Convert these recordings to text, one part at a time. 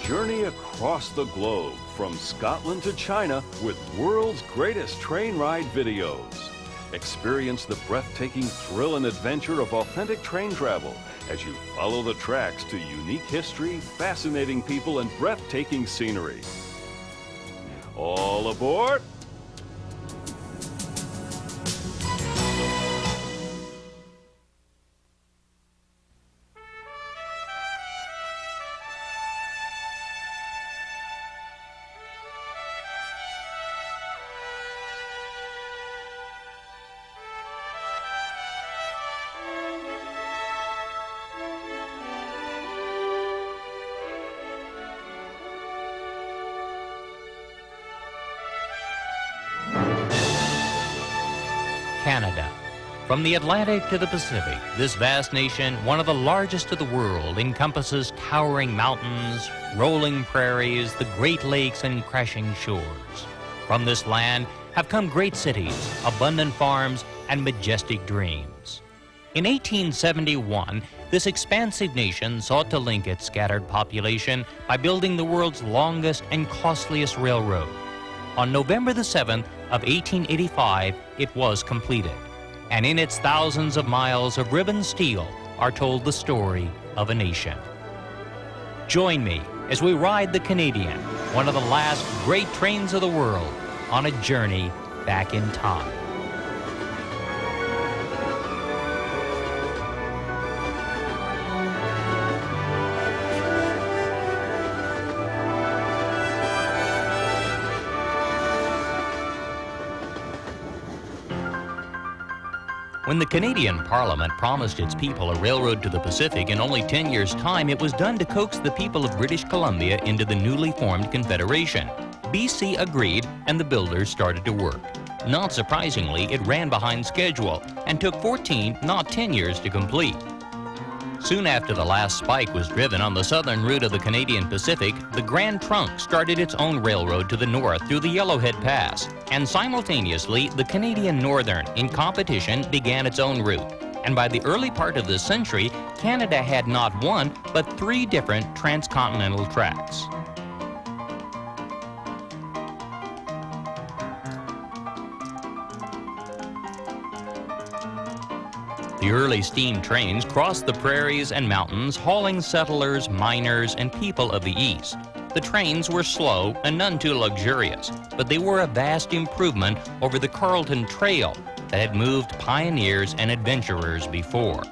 Journey across the globe from Scotland to China with world's greatest train ride videos. Experience the breathtaking thrill and adventure of authentic train travel as you follow the tracks to unique history, fascinating people, and breathtaking scenery. All aboard! Canada. From the Atlantic to the Pacific, this vast nation, one of the largest of the world, encompasses towering mountains, rolling prairies, the Great Lakes, and crashing shores. From this land have come great cities, abundant farms, and majestic dreams. In 1871, this expansive nation sought to link its scattered population by building the world's longest and costliest railroad. On November the 7th of 1885, it was completed. And in its thousands of miles of ribbon steel are told the story of a nation. Join me as we ride the Canadian, one of the last great trains of the world, on a journey back in time. When the Canadian Parliament promised its people a railroad to the Pacific in only 10 years' time, it was done to coax the people of British Columbia into the newly formed Confederation. BC agreed, and the builders started to work. Not surprisingly, it ran behind schedule and took 14, not 10 years to complete. Soon after the last spike was driven on the southern route of the Canadian Pacific, the Grand Trunk started its own railroad to the north through the Yellowhead Pass. And simultaneously, the Canadian Northern, in competition, began its own route. And by the early part of this century, Canada had not one, but 3 different transcontinental tracks. The early steam trains crossed the prairies and mountains, hauling settlers, miners, and people of the East. The trains were slow and none too luxurious, but they were a vast improvement over the Carleton Trail that had moved pioneers and adventurers before.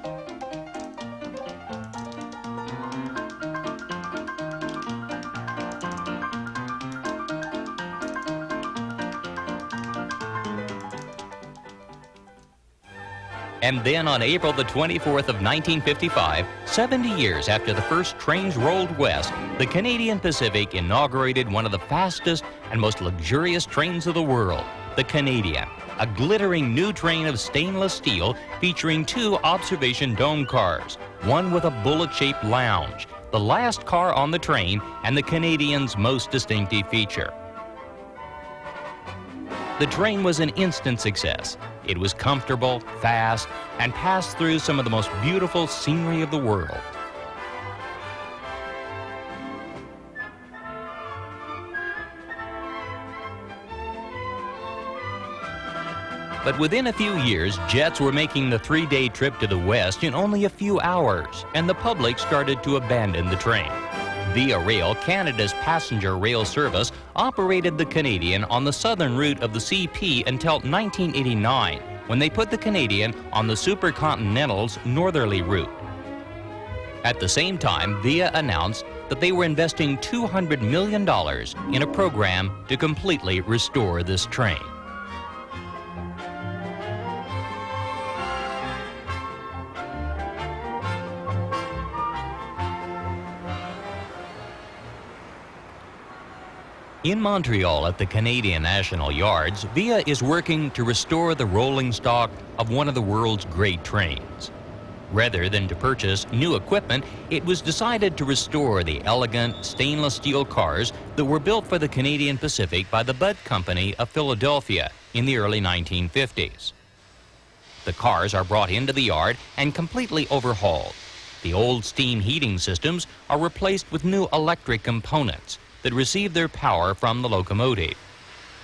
And then on April the 24th of 1955, 70 years after the first trains rolled west, the Canadian Pacific inaugurated one of the fastest and most luxurious trains of the world, the Canadian, a glittering new train of stainless steel featuring 2 observation dome cars, one with a bullet-shaped lounge, the last car on the train and the Canadian's most distinctive feature. The train was an instant success. It was comfortable, fast, and passed through some of the most beautiful scenery of the world. But within a few years, jets were making the 3-day trip to the west in only a few hours, and the public started to abandon the train. Via Rail, Canada's passenger rail service, operated the Canadian on the southern route of the CP until 1989, when they put the Canadian on the Supercontinental's northerly route. At the same time, Via announced that they were investing $200 million in a program to completely restore this train. In Montreal at the Canadian National Yards, Via is working to restore the rolling stock of one of the world's great trains. Rather than to purchase new equipment, it was decided to restore the elegant stainless steel cars that were built for the Canadian Pacific by the Budd Company of Philadelphia in the early 1950s. The cars are brought into the yard and completely overhauled. The old steam heating systems are replaced with new electric components that receive their power from the locomotive.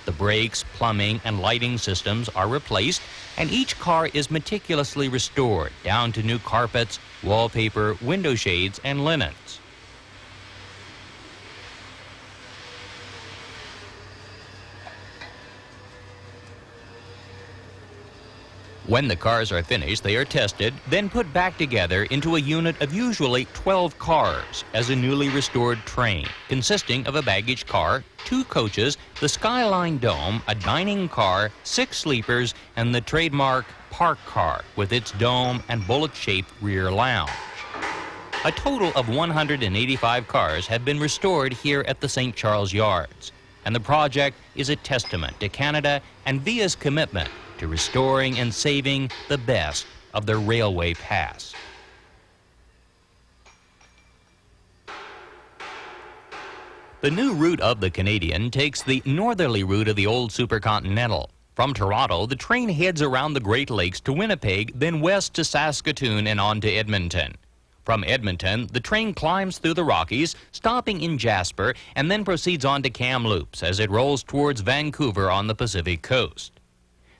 The brakes, plumbing, and lighting systems are replaced, and each car is meticulously restored down to new carpets, wallpaper, window shades, and linens. When the cars are finished, they are tested, then put back together into a unit of usually 12 cars as a newly restored train, consisting of a baggage car, 2 coaches, the Skyline Dome, a dining car, 6 sleepers, and the trademark park car with its dome and bullet-shaped rear lounge. A total of 185 cars have been restored here at the St. Charles Yards, and the project is a testament to Canada and VIA's commitment to restoring and saving the best of the railway past. The new route of the Canadian takes the northerly route of the old supercontinental. From Toronto, the train heads around the Great Lakes to Winnipeg, then west to Saskatoon and on to Edmonton. From Edmonton, the train climbs through the Rockies, stopping in Jasper, and then proceeds on to Kamloops as it rolls towards Vancouver on the Pacific coast.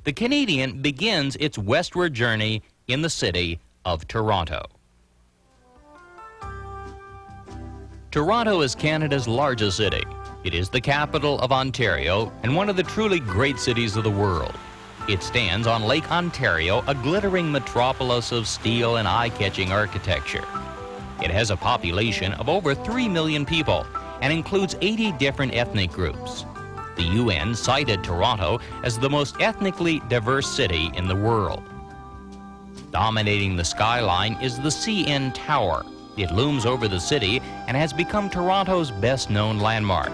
The Canadian begins its westward journey in the city of Toronto. Toronto is Canada's largest city. It is the capital of Ontario and one of the truly great cities of the world. It stands on Lake Ontario, a glittering metropolis of steel and eye-catching architecture. It has a population of over 3 million people and includes 80 different ethnic groups. The UN cited Toronto as the most ethnically diverse city in the world. Dominating the skyline is the CN Tower. It looms over the city and has become Toronto's best-known landmark.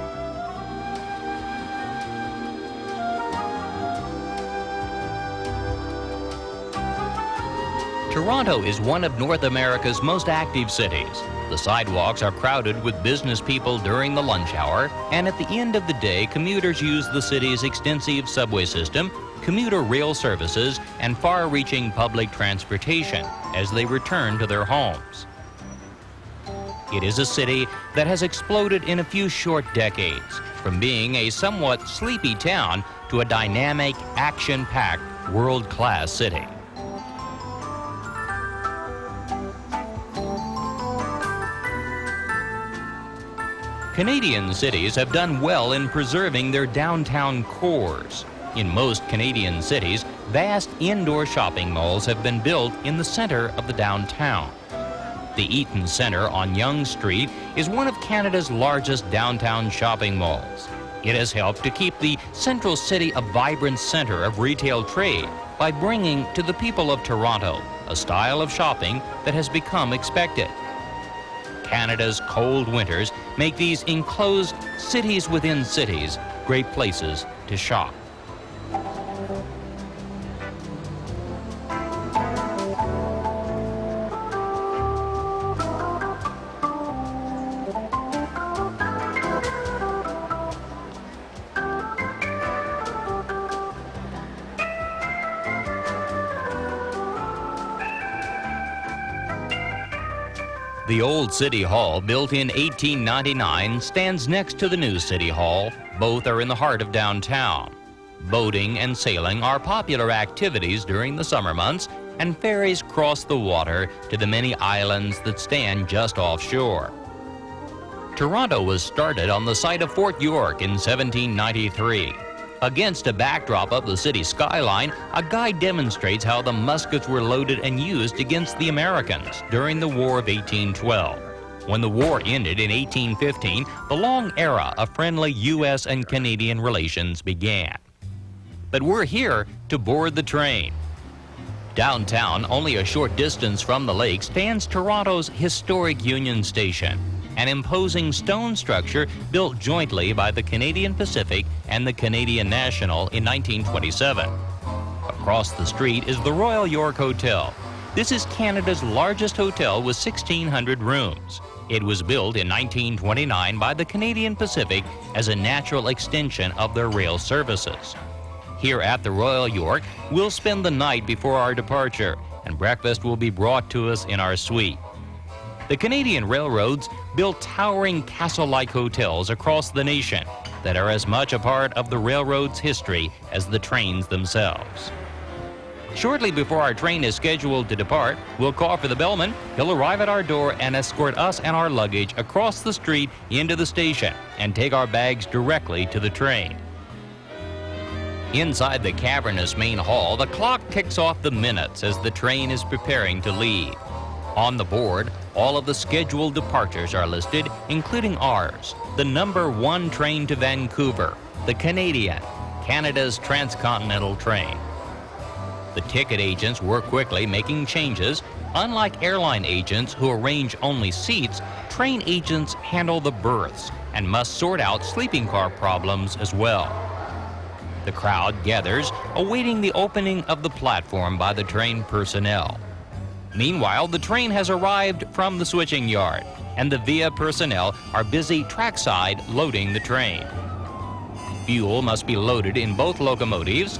Toronto is one of North America's most active cities. The sidewalks are crowded with business people during the lunch hour, and at the end of the day, commuters use the city's extensive subway system, commuter rail services, and far-reaching public transportation as they return to their homes. It is a city that has exploded in a few short decades, from being a somewhat sleepy town to a dynamic, action-packed, world-class city. Canadian cities have done well in preserving their downtown cores. In most Canadian cities, vast indoor shopping malls have been built in the center of the downtown. The Eaton Centre on Yonge Street is one of Canada's largest downtown shopping malls. It has helped to keep the central city a vibrant center of retail trade by bringing to the people of Toronto a style of shopping that has become expected. Canada's cold winters make these enclosed cities within cities great places to shop. The old City Hall, built in 1899, stands next to the new City Hall. Both are in the heart of downtown. Boating and sailing are popular activities during the summer months, and ferries cross the water to the many islands that stand just offshore. Toronto was started on the site of Fort York in 1793. Against a backdrop of the city skyline, a guide demonstrates how the muskets were loaded and used against the Americans during the War of 1812. When the war ended in 1815, the long era of friendly U.S. and Canadian relations began. But we're here to board the train. Downtown, only a short distance from the lake, stands Toronto's historic Union Station, an imposing stone structure built jointly by the Canadian Pacific and the Canadian National in 1927. Across the street is the Royal York Hotel. This is Canada's largest hotel with 1,600 rooms. It was built in 1929 by the Canadian Pacific as a natural extension of their rail services. Here at the Royal York, we'll spend the night before our departure, and breakfast will be brought to us in our suite. The Canadian railroads built towering castle-like hotels across the nation that are as much a part of the railroad's history as the trains themselves. Shortly before our train is scheduled to depart, we'll call for the bellman. He'll arrive at our door and escort us and our luggage across the street into the station and take our bags directly to the train. Inside the cavernous main hall, the clock ticks off the minutes as the train is preparing to leave. On the board, all of the scheduled departures are listed, including ours, the number 1 train to Vancouver, the Canadian, Canada's transcontinental train. The ticket agents work quickly, making changes. Unlike airline agents who arrange only seats, train agents handle the berths and must sort out sleeping car problems as well. The crowd gathers, awaiting the opening of the platform by the train personnel. Meanwhile, the train has arrived from the switching yard, and the VIA personnel are busy trackside loading the train. Fuel must be loaded in both locomotives.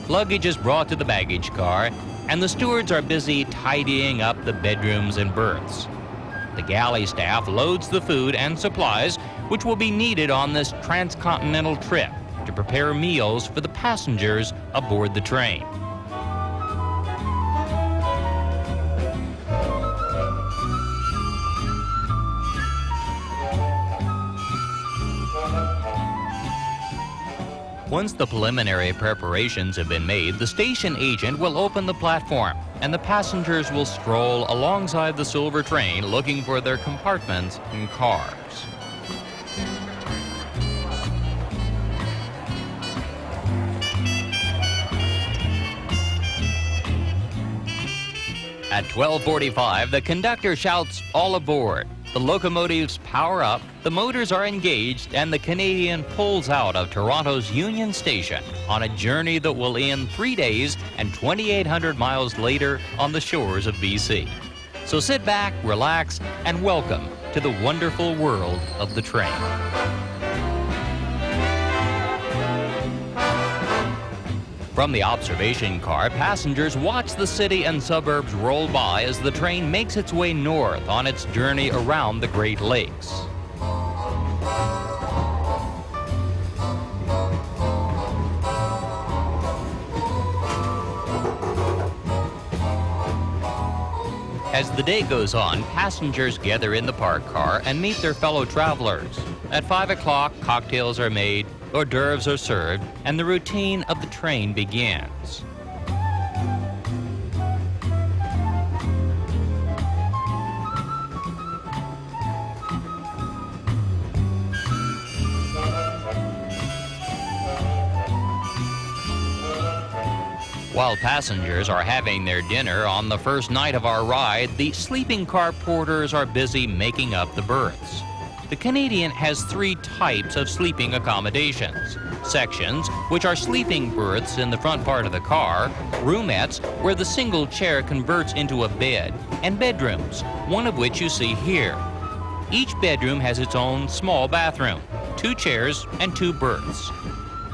Luggage is brought to the baggage car, and the stewards are busy tidying up the bedrooms and berths. The galley staff loads the food and supplies which will be needed on this transcontinental trip to prepare meals for the passengers aboard the train. Once the preliminary preparations have been made, the station agent will open the platform, and the passengers will stroll alongside the silver train looking for their compartments and cars. At 12:45, the conductor shouts, "All aboard." The locomotives power up, the motors are engaged, and the Canadian pulls out of Toronto's Union Station on a journey that will end 3 days and 2,800 miles later on the shores of BC. So sit back, relax, and welcome to the wonderful world of the train. From the observation car, passengers watch the city and suburbs roll by as the train makes its way north on its journey around the Great Lakes. As the day goes on, passengers gather in the parked car and meet their fellow travelers. At 5 o'clock, cocktails are made, hors d'oeuvres are served, and the routine of the train begins. While passengers are having their dinner on the first night of our ride, the sleeping car porters are busy making up the berths. The Canadian has 3 types of sleeping accommodations: sections, which are sleeping berths in the front part of the car, roomettes, where the single chair converts into a bed, and bedrooms, one of which you see here. Each bedroom has its own small bathroom, 2 chairs, and 2 berths.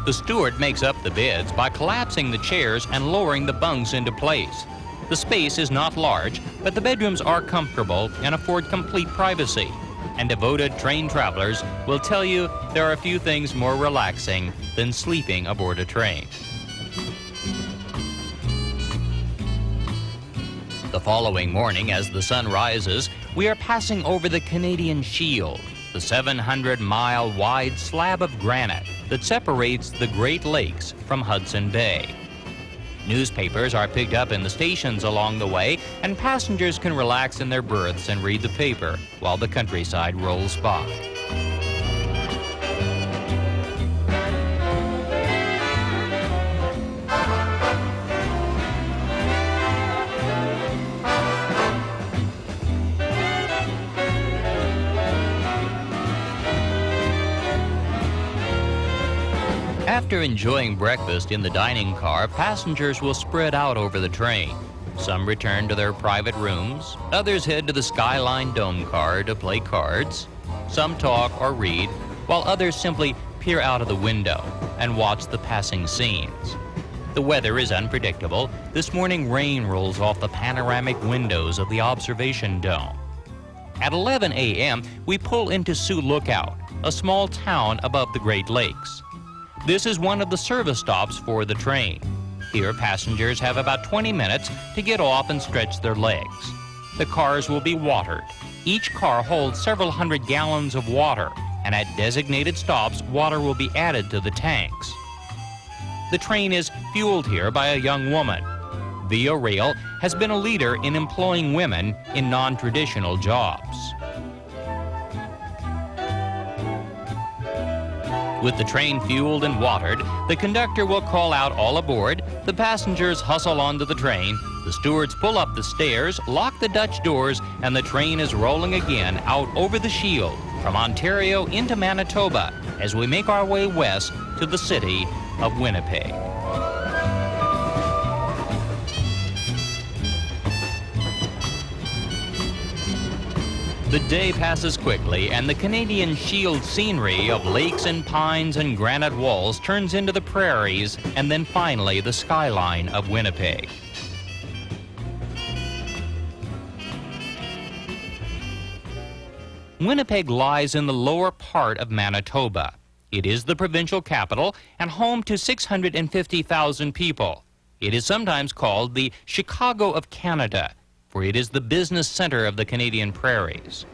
The steward makes up the beds by collapsing the chairs and lowering the bunks into place. The space is not large, but the bedrooms are comfortable and afford complete privacy. And devoted train travelers will tell you there are a few things more relaxing than sleeping aboard a train. The following morning, as the sun rises, we are passing over the Canadian Shield, the 700-mile wide slab of granite that separates the Great Lakes from Hudson Bay. Newspapers are picked up in the stations along the way, and passengers can relax in their berths and read the paper while the countryside rolls by. After enjoying breakfast in the dining car, passengers will spread out over the train. Some return to their private rooms, others head to the Skyline Dome car to play cards. Some talk or read, while others simply peer out of the window and watch the passing scenes. The weather is unpredictable. This morning, rain rolls off the panoramic windows of the observation dome. At 11 a.m., we pull into Sioux Lookout, a small town above the Great Lakes. This is one of the service stops for the train. Here, passengers have about 20 minutes to get off and stretch their legs. The cars will be watered. Each car holds several hundred gallons of water, and at designated stops, water will be added to the tanks. The train is fueled here by a young woman. Via Rail has been a leader in employing women in non-traditional jobs. With the train fueled and watered, the conductor will call out all aboard, the passengers hustle onto the train, the stewards pull up the stairs, lock the Dutch doors, and the train is rolling again out over the Shield from Ontario into Manitoba as we make our way west to the city of Winnipeg. The day passes quickly, and the Canadian Shield scenery of lakes and pines and granite walls turns into the prairies, and then finally the skyline of Winnipeg. Winnipeg lies in the lower part of Manitoba. It is the provincial capital and home to 650,000 people. It is sometimes called the Chicago of Canada, for it is the business center of the Canadian prairies.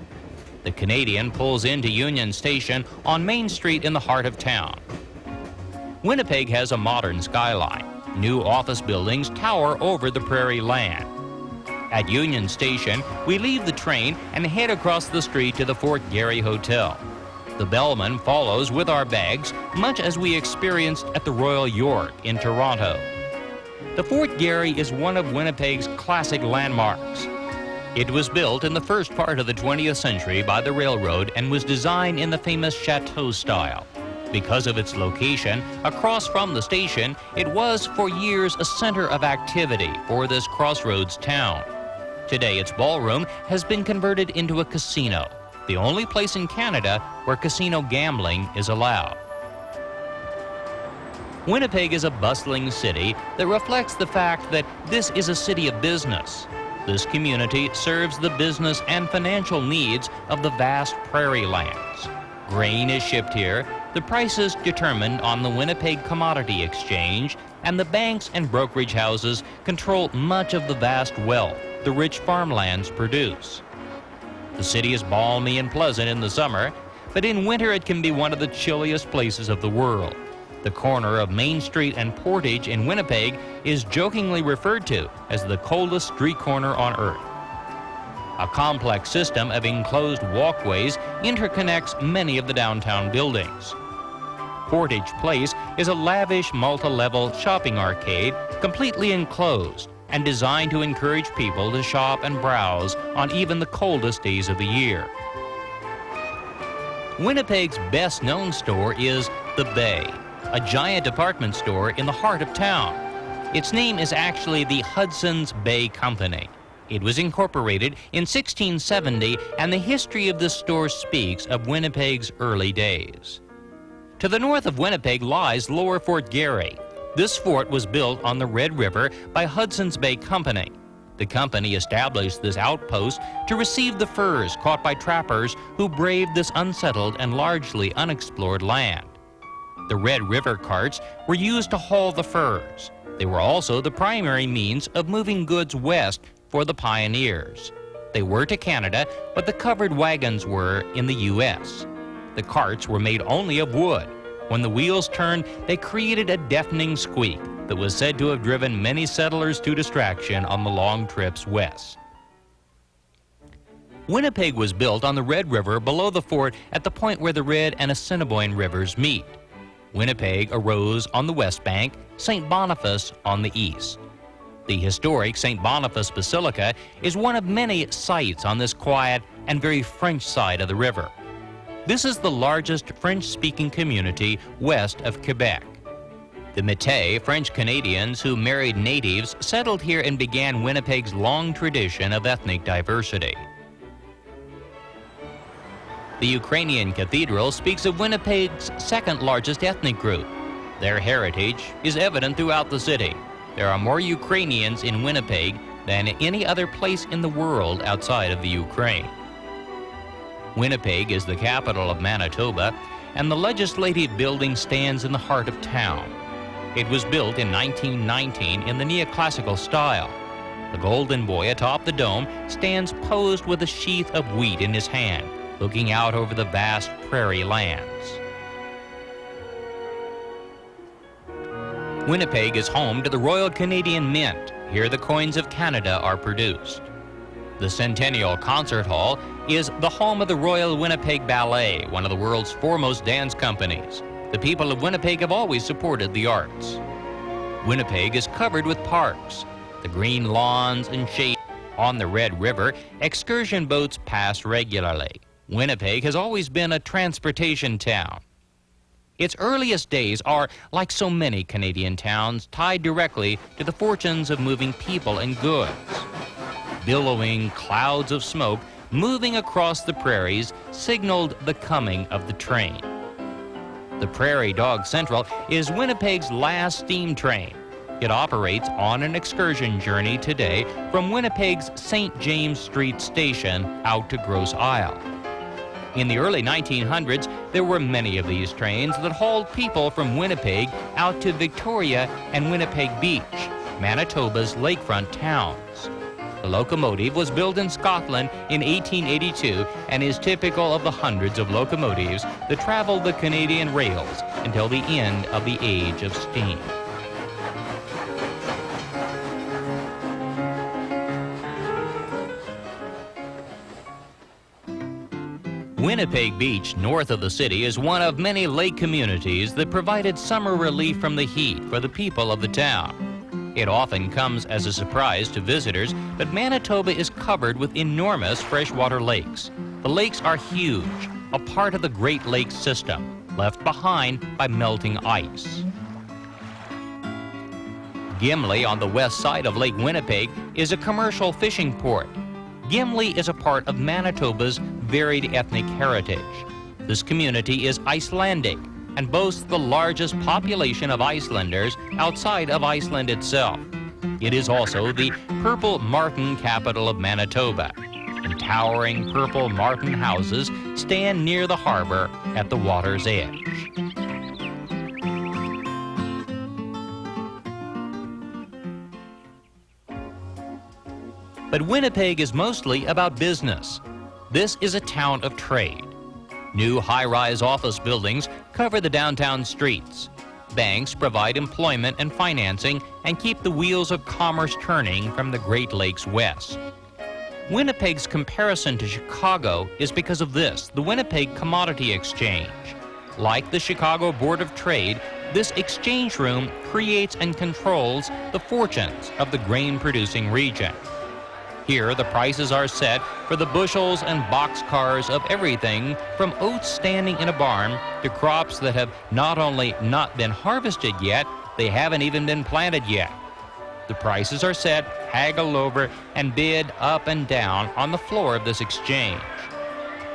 The Canadian pulls into Union Station on Main Street in the heart of town. Winnipeg has a modern skyline. New office buildings tower over the prairie land. At Union Station, we leave the train and head across the street to the Fort Garry Hotel. The bellman follows with our bags, much as we experienced at the Royal York in Toronto. The Fort Garry is one of Winnipeg's classic landmarks. It was built in the first part of the 20th century by the railroad and was designed in the famous chateau style. Because of its location, across from the station, it was for years a center of activity for this crossroads town. Today, its ballroom has been converted into a casino, the only place in Canada where casino gambling is allowed. Winnipeg is a bustling city that reflects the fact that this is a city of business. This community serves the business and financial needs of the vast prairie lands. Grain is shipped here, the prices determined on the Winnipeg Commodity Exchange, and the banks and brokerage houses control much of the vast wealth the rich farmlands produce. The city is balmy and pleasant in the summer, but in winter it can be one of the chilliest places of the world. The corner of Main Street and Portage in Winnipeg is jokingly referred to as the coldest street corner on earth. A complex system of enclosed walkways interconnects many of the downtown buildings. Portage Place is a lavish multi-level shopping arcade completely enclosed and designed to encourage people to shop and browse on even the coldest days of the year. Winnipeg's best-known store is The Bay, a giant department store in the heart of town. Its name is actually the Hudson's Bay Company. It was incorporated in 1670, and the history of this store speaks of Winnipeg's early days. To the north of Winnipeg lies Lower Fort Garry. This fort was built on the Red River by Hudson's Bay Company. The company established this outpost to receive the furs caught by trappers who braved this unsettled and largely unexplored land. The Red River carts were used to haul the furs. They were also the primary means of moving goods west for the pioneers. They were to Canada what the covered wagons were in the U.S. The carts were made only of wood. When the wheels turned, they created a deafening squeak that was said to have driven many settlers to distraction on the long trips west. Winnipeg was built on the Red River below the fort at the point where the Red and Assiniboine rivers meet. Winnipeg arose on the west bank, St. Boniface on the east. The historic St. Boniface Basilica is one of many sites on this quiet and very French side of the river. This is the largest French-speaking community west of Quebec. The Métis, French Canadians who married natives, settled here and began Winnipeg's long tradition of ethnic diversity. The Ukrainian Cathedral speaks of Winnipeg's second largest ethnic group. Their heritage is evident throughout the city. There are more Ukrainians in Winnipeg than any other place in the world outside of the Ukraine. Winnipeg is the capital of Manitoba, and the legislative building stands in the heart of town. It was built in 1919 in the neoclassical style. The golden boy atop the dome stands posed with a sheath of wheat in his hand, looking out over the vast prairie lands. Winnipeg is home to the Royal Canadian Mint. Here the coins of Canada are produced. The Centennial Concert Hall is the home of the Royal Winnipeg Ballet, one of the world's foremost dance companies. The people of Winnipeg have always supported the arts. Winnipeg is covered with parks. The green lawns and shade on the Red River, excursion boats pass regularly. Winnipeg has always been a transportation town. Its earliest days are, like so many Canadian towns, tied directly to the fortunes of moving people and goods. Billowing clouds of smoke moving across the prairies signaled the coming of the train. The Prairie Dog Central is Winnipeg's last steam train. It operates on an excursion journey today from Winnipeg's St. James Street Station out to Grosse Isle. In the early 1900s, there were many of these trains that hauled people from Winnipeg out to Victoria and Winnipeg Beach, Manitoba's lakefront towns. The locomotive was built in Scotland in 1882 and is typical of the hundreds of locomotives that traveled the Canadian rails until the end of the age of steam. Winnipeg Beach, north of the city, is one of many lake communities that provided summer relief from the heat for the people of the town. It often comes as a surprise to visitors, but Manitoba is covered with enormous freshwater lakes. The lakes are huge, a part of the Great Lakes system, left behind by melting ice. Gimli, on the west side of Lake Winnipeg, is a commercial fishing port. Gimli is a part of Manitoba's varied ethnic heritage. This community is Icelandic and boasts the largest population of Icelanders outside of Iceland itself. It is also the Purple Martin capital of Manitoba, and towering purple martin houses stand near the harbor at the water's edge. But Winnipeg is mostly about business. This is a town of trade. New high-rise office buildings cover the downtown streets. Banks provide employment and financing and keep the wheels of commerce turning from the Great Lakes west. Winnipeg's comparison to Chicago is because of this, the Winnipeg Commodity Exchange. Like the Chicago Board of Trade, this exchange room creates and controls the fortunes of the grain-producing region. Here, the prices are set for the bushels and boxcars of everything from oats standing in a barn to crops that have not only not been harvested yet, they haven't even been planted yet. The prices are set, haggled over, and bid up and down on the floor of this exchange.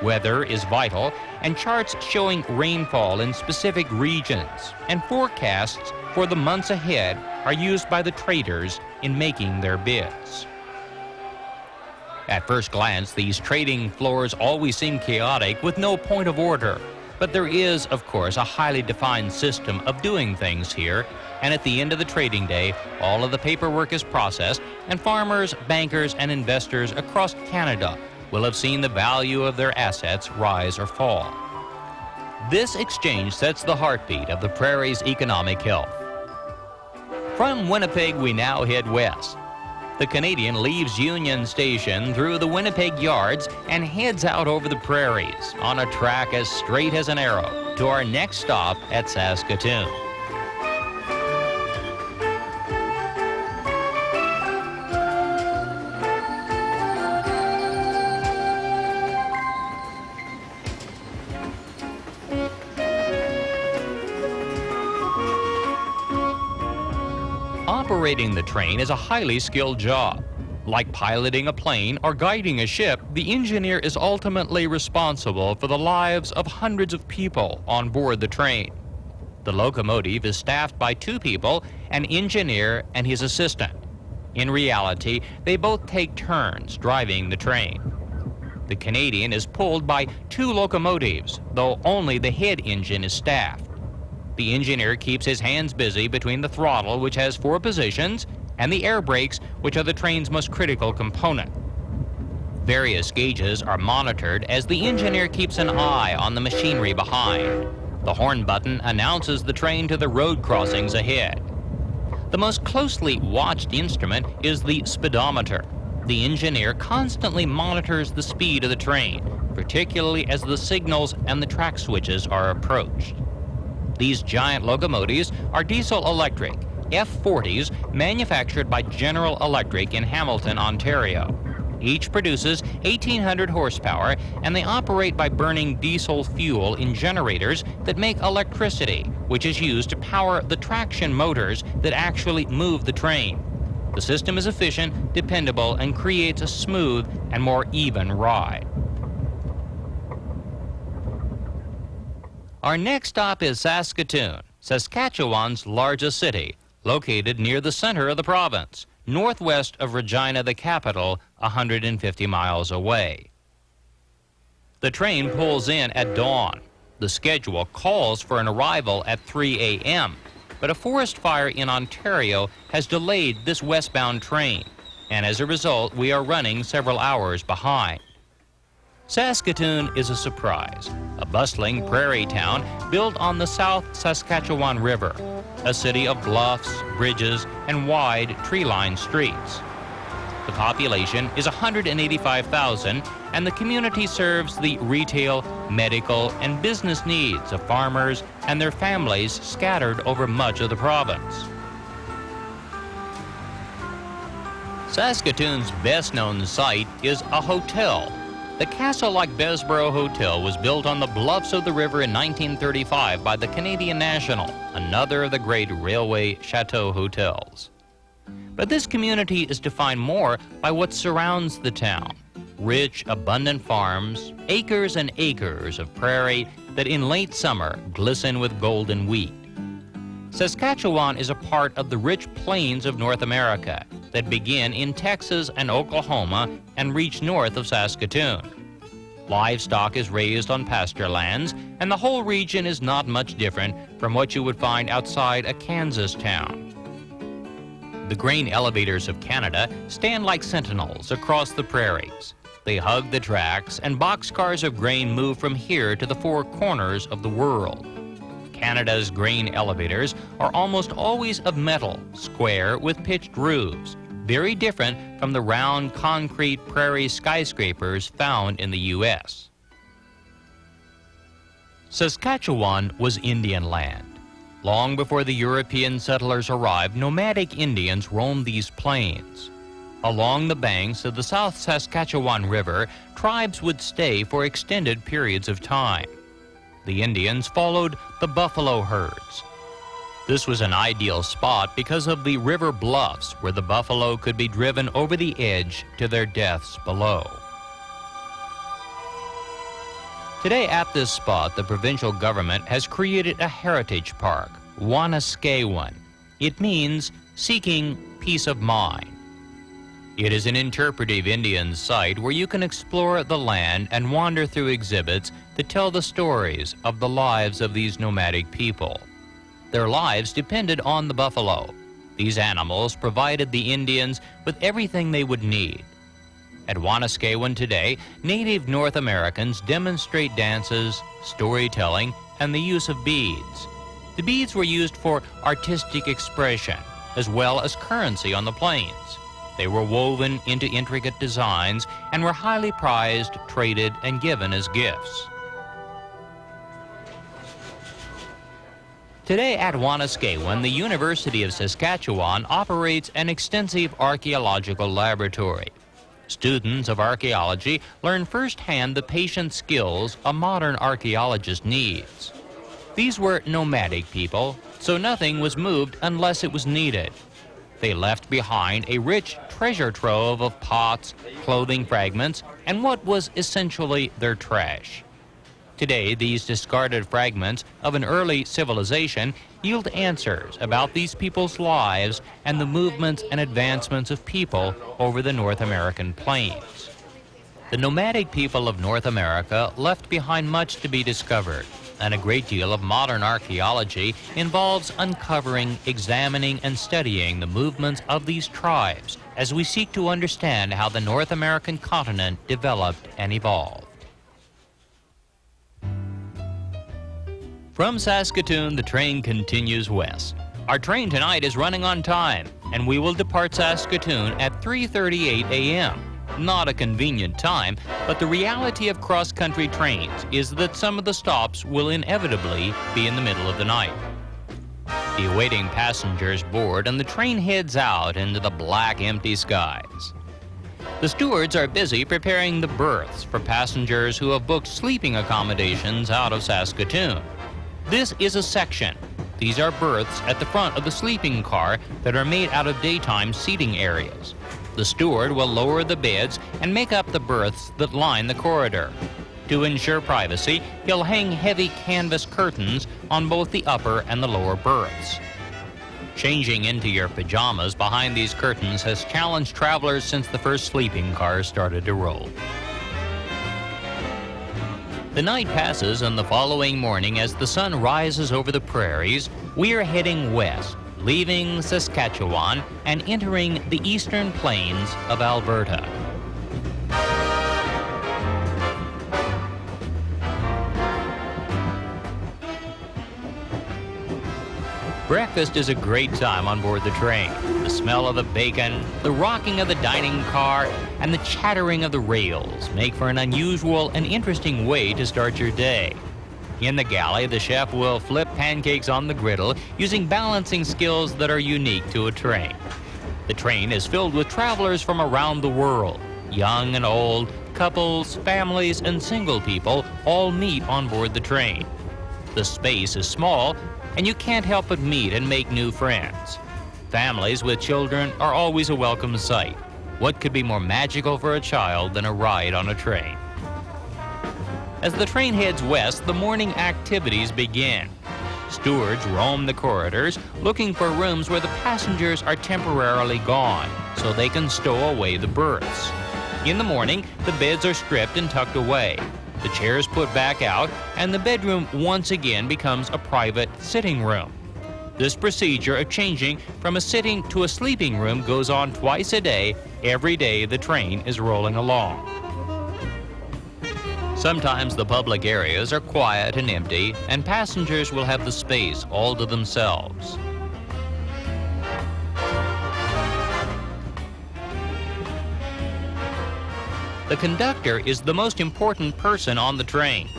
Weather is vital, and charts showing rainfall in specific regions and forecasts for the months ahead are used by the traders in making their bids. At first glance, these trading floors always seem chaotic with no point of order. But there is, of course, a highly defined system of doing things here, and at the end of the trading day, all of the paperwork is processed, and farmers, bankers, and investors across Canada will have seen the value of their assets rise or fall. This exchange sets the heartbeat of the prairie's economic health. From Winnipeg, we now head west. The Canadian leaves Union Station through the Winnipeg Yards and heads out over the prairies on a track as straight as an arrow to our next stop at Saskatoon. Operating the train is a highly skilled job. Like piloting a plane or guiding a ship, the engineer is ultimately responsible for the lives of hundreds of people on board the train. The locomotive is staffed by two people, an engineer and his assistant. In reality, they both take turns driving the train. The Canadian is pulled by 2 locomotives, though only the head engine is staffed. The engineer keeps his hands busy between the throttle, which has 4 positions, and the air brakes, which are the train's most critical component. Various gauges are monitored as the engineer keeps an eye on the machinery behind. The horn button announces the train to the road crossings ahead. The most closely watched instrument is the speedometer. The engineer constantly monitors the speed of the train, particularly as the signals and the track switches are approached. These giant locomotives are diesel-electric F-40s manufactured by General Electric in Hamilton, Ontario. Each produces 1,800 horsepower, and they operate by burning diesel fuel in generators that make electricity, which is used to power the traction motors that actually move the train. The system is efficient, dependable, and creates a smooth and more even ride. Our next stop is Saskatoon, Saskatchewan's largest city, located near the center of the province, northwest of Regina, the capital, 150 miles away. The train pulls in at dawn. The schedule calls for an arrival at 3 a.m., but a forest fire in Ontario has delayed this westbound train, and as a result, we are running several hours behind. Saskatoon is a surprise, a bustling prairie town built on the South Saskatchewan River, a city of bluffs, bridges, and wide tree-lined streets. The population is 185,000, and the community serves the retail, medical, and business needs of farmers and their families scattered over much of the province. Saskatoon's best-known site is a hotel. The castle-like Bessborough Hotel was built on the bluffs of the river in 1935 by the Canadian National, another of the great railway chateau hotels. But this community is defined more by what surrounds the town. Rich, abundant farms, acres and acres of prairie that in late summer glisten with golden wheat. Saskatchewan is a part of the rich plains of North America that begin in Texas and Oklahoma and reach north of Saskatoon. Livestock is raised on pasture lands, and the whole region is not much different from what you would find outside a Kansas town. The grain elevators of Canada stand like sentinels across the prairies. They hug the tracks, and boxcars of grain move from here to the 4 corners of the world. Canada's grain elevators are almost always of metal, square with pitched roofs, very different from the round concrete prairie skyscrapers found in the U.S. Saskatchewan was Indian land. Long before the European settlers arrived, nomadic Indians roamed these plains. Along the banks of the South Saskatchewan River, tribes would stay for extended periods of time. The Indians followed the buffalo herds. This was an ideal spot because of the river bluffs where the buffalo could be driven over the edge to their deaths below. Today at this spot, the provincial government has created a heritage park, Wanuskewin. It means seeking peace of mind. It is an interpretive Indian site where you can explore the land and wander through exhibits that tell the stories of the lives of these nomadic people. Their lives depended on the buffalo. These animals provided the Indians with everything they would need. At Wanuskewin today, native North Americans demonstrate dances, storytelling, and the use of beads. The beads were used for artistic expression, as well as currency on the plains. They were woven into intricate designs and were highly prized, traded, and given as gifts. Today at Wanuskewin, the University of Saskatchewan operates an extensive archaeological laboratory. Students of archaeology learn firsthand the patient skills a modern archaeologist needs. These were nomadic people, so nothing was moved unless it was needed. They left behind a rich treasure trove of pots, clothing fragments, and what was essentially their trash. Today, these discarded fragments of an early civilization yield answers about these people's lives and the movements and advancements of people over the North American plains. The nomadic people of North America left behind much to be discovered, and a great deal of modern archaeology involves uncovering, examining, and studying the movements of these tribes as we seek to understand how the North American continent developed and evolved. From Saskatoon, the train continues west. Our train tonight is running on time, and we will depart Saskatoon at 3:38 a.m. Not a convenient time, but the reality of cross-country trains is that some of the stops will inevitably be in the middle of the night. The awaiting passengers board, and the train heads out into the black, empty skies. The stewards are busy preparing the berths for passengers who have booked sleeping accommodations out of Saskatoon. This is a section. These are berths at the front of the sleeping car that are made out of daytime seating areas. The steward will lower the beds and make up the berths that line the corridor. To ensure privacy, he'll hang heavy canvas curtains on both the upper and the lower berths. Changing into your pajamas behind these curtains has challenged travelers since the first sleeping cars started to roll. The night passes, and the following morning, as the sun rises over the prairies, we are heading west, leaving Saskatchewan and entering the eastern plains of Alberta. Breakfast is a great time on board the train. The smell of the bacon, the rocking of the dining car, and the chattering of the rails make for an unusual and interesting way to start your day. In the galley, the chef will flip pancakes on the griddle using balancing skills that are unique to a train. The train is filled with travelers from around the world. Young and old, couples, families, and single people all meet on board the train. The space is small, and you can't help but meet and make new friends. Families with children are always a welcome sight. What could be more magical for a child than a ride on a train? As the train heads west, the morning activities begin. Stewards roam the corridors looking for rooms where the passengers are temporarily gone so they can stow away the berths. In the morning, the beds are stripped and tucked away. The chairs put back out, and the bedroom once again becomes a private sitting room. This procedure of changing from a sitting to a sleeping room goes on twice a day, every day the train is rolling along. Sometimes the public areas are quiet and empty, and passengers will have the space all to themselves. The conductor is the most important person on the train.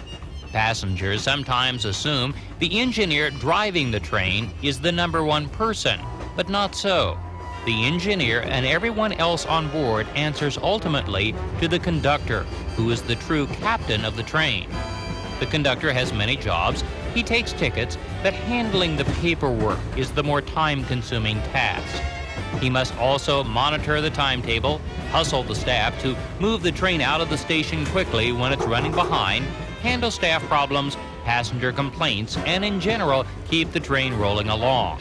Passengers sometimes assume the engineer driving the train is the number one person, but not so. The engineer and everyone else on board answers ultimately to the conductor, who is the true captain of the train. The conductor has many jobs. He takes tickets, but handling the paperwork is the more time-consuming task. He must also monitor the timetable, hustle the staff to move the train out of the station quickly when it's running behind, handle staff problems, passenger complaints, and in general, keep the train rolling along.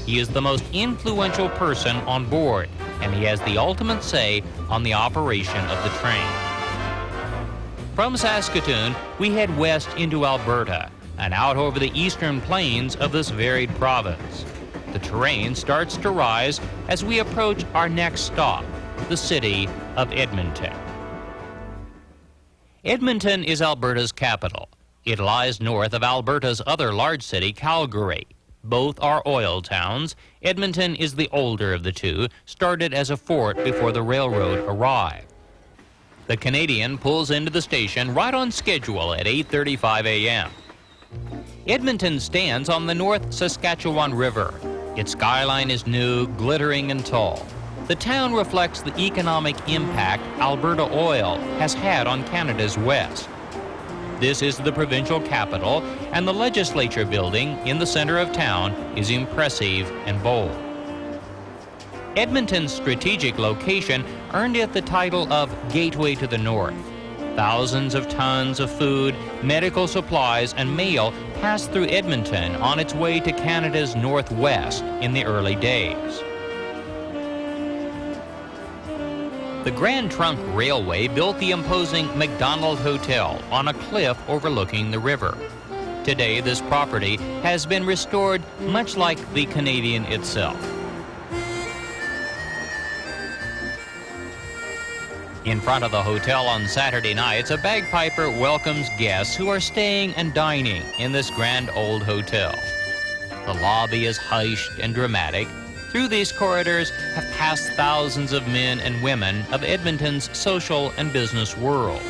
He is the most influential person on board, and he has the ultimate say on the operation of the train. From Saskatoon, we head west into Alberta and out over the eastern plains of this varied province. The terrain starts to rise as we approach our next stop, the city of Edmonton. Edmonton is Alberta's capital. It lies north of Alberta's other large city, Calgary. Both are oil towns. Edmonton is the older of the two, started as a fort before the railroad arrived. The Canadian pulls into the station right on schedule at 8:35 a.m. Edmonton stands on the North Saskatchewan River. Its skyline is new, glittering, and tall. The town reflects the economic impact Alberta oil has had on Canada's west. This is the provincial capital, and the legislature building in the center of town is impressive and bold. Edmonton's strategic location earned it the title of Gateway to the North. Thousands of tons of food, medical supplies, and mail passed through Edmonton on its way to Canada's northwest in the early days. The Grand Trunk Railway built the imposing McDonald Hotel on a cliff overlooking the river. Today, this property has been restored much like the Canadian itself. In front of the hotel on Saturday nights, a bagpiper welcomes guests who are staying and dining in this grand old hotel. The lobby is hushed and dramatic. Through these corridors have passed thousands of men and women of Edmonton's social and business world.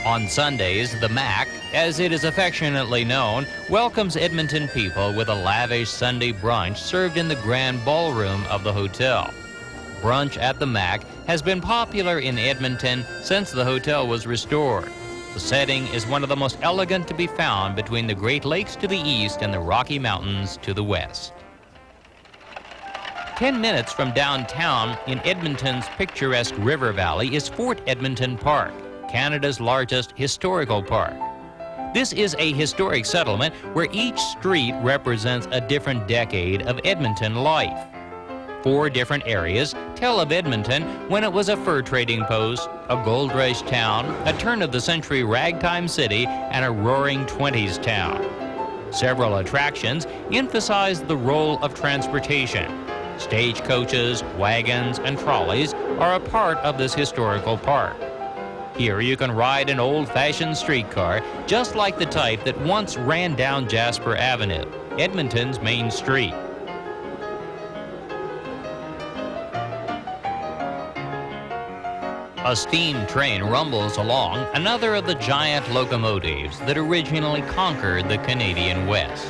On Sundays, the Mac, as it is affectionately known, welcomes Edmonton people with a lavish Sunday brunch served in the grand ballroom of the hotel. Brunch at the Mac has been popular in Edmonton since the hotel was restored. The setting is one of the most elegant to be found between the Great Lakes to the east and the Rocky Mountains to the west. 10 minutes from downtown in Edmonton's picturesque river valley is Fort Edmonton Park, Canada's largest historical park. This is a historic settlement where each street represents a different decade of Edmonton life. 4 different areas tell of Edmonton when it was a fur trading post, a gold rush town, a turn-of-the-century ragtime city, and a roaring 20s town. Several attractions emphasize the role of transportation. Stagecoaches, wagons, and trolleys are a part of this historical park. Here you can ride an old-fashioned streetcar, just like the type that once ran down Jasper Avenue, Edmonton's main street. A steam train rumbles along, another of the giant locomotives that originally conquered the Canadian West.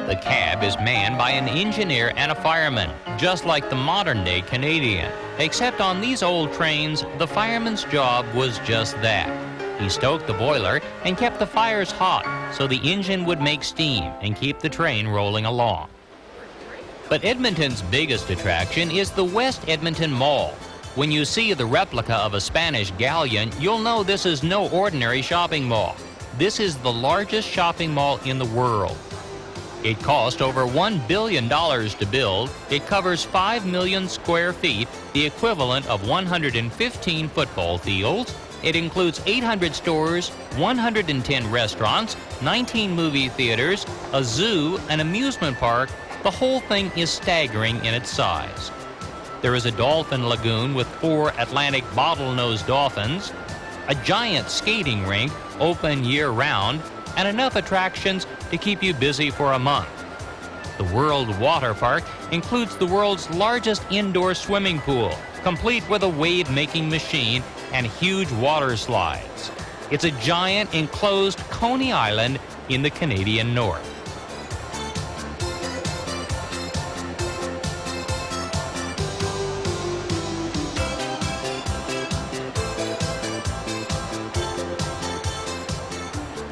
The cab is manned by an engineer and a fireman, just like the modern-day Canadian. Except on these old trains, the fireman's job was just that. He stoked the boiler and kept the fires hot so the engine would make steam and keep the train rolling along. But Edmonton's biggest attraction is the West Edmonton Mall. When you see the replica of a Spanish galleon, you'll know this is no ordinary shopping mall. This is the largest shopping mall in the world. It cost over $1 billion to build. It covers 5 million square feet, the equivalent of 115 football fields. It includes 800 stores, 110 restaurants, 19 movie theaters, a zoo, an amusement park. The whole thing is staggering in its size. There is a dolphin lagoon with 4 Atlantic bottlenose dolphins, a giant skating rink open year-round, and enough attractions to keep you busy for a month. The World Water Park includes the world's largest indoor swimming pool, complete with a wave-making machine and huge water slides. It's a giant enclosed Coney Island in the Canadian North.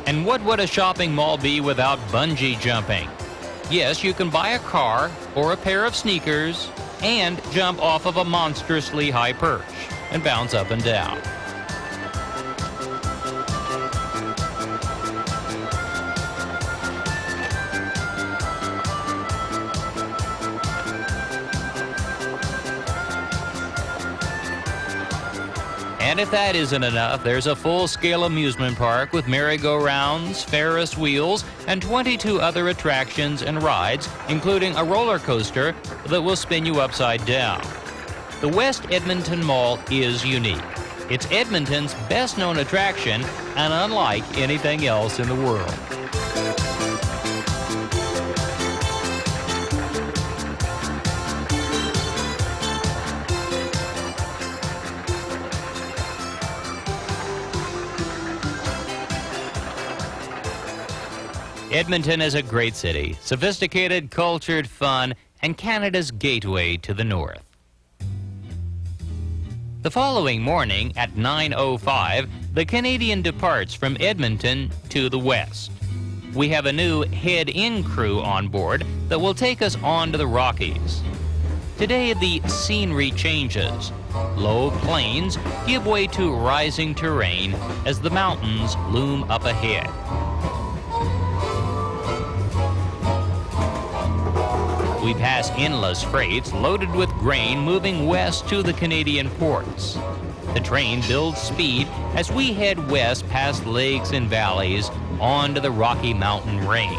And what would a shopping mall be without bungee jumping? Yes, you can buy a car or a pair of sneakers and jump off of a monstrously high perch and bounce up and down. And if that isn't enough, there's a full-scale amusement park with merry-go-rounds, Ferris wheels, and 22 other attractions and rides, including a roller coaster that will spin you upside down. The West Edmonton Mall is unique. It's Edmonton's best-known attraction and unlike anything else in the world. Edmonton is a great city, sophisticated, cultured, fun, and Canada's gateway to the north. The following morning at 9:05, the Canadian departs from Edmonton to the west. We have a new head-in crew on board that will take us on to the Rockies. Today, the scenery changes. Low plains give way to rising terrain as the mountains loom up ahead. We pass endless freights loaded with grain moving west to the Canadian ports. The train builds speed as we head west past lakes and valleys onto the Rocky Mountain range.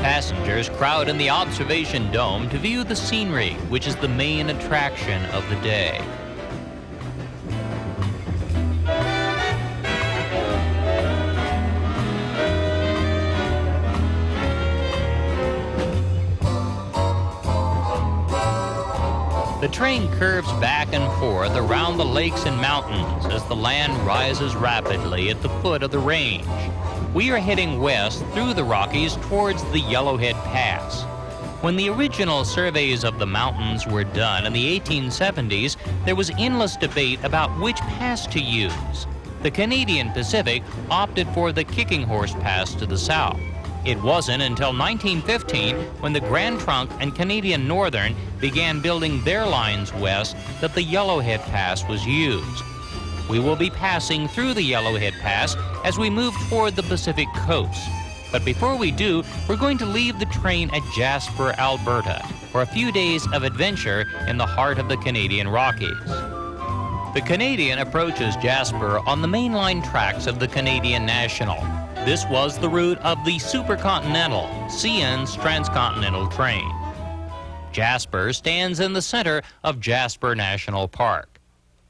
Passengers crowd in the observation dome to view the scenery, which is the main attraction of the day. The train curves back and forth around the lakes and mountains as the land rises rapidly at the foot of the range. We are heading west through the Rockies towards the Yellowhead Pass. When the original surveys of the mountains were done in the 1870s, there was endless debate about which pass to use. The Canadian Pacific opted for the Kicking Horse Pass to the south. It wasn't until 1915, when the Grand Trunk and Canadian Northern began building their lines west, that the Yellowhead Pass was used. We will be passing through the Yellowhead Pass as we move toward the Pacific coast. But before we do, we're going to leave the train at Jasper, Alberta, for a few days of adventure in the heart of the Canadian Rockies. The Canadian approaches Jasper on the mainline tracks of the Canadian National. This was the route of the Supercontinental, CN's transcontinental train. Jasper stands in the center of Jasper National Park.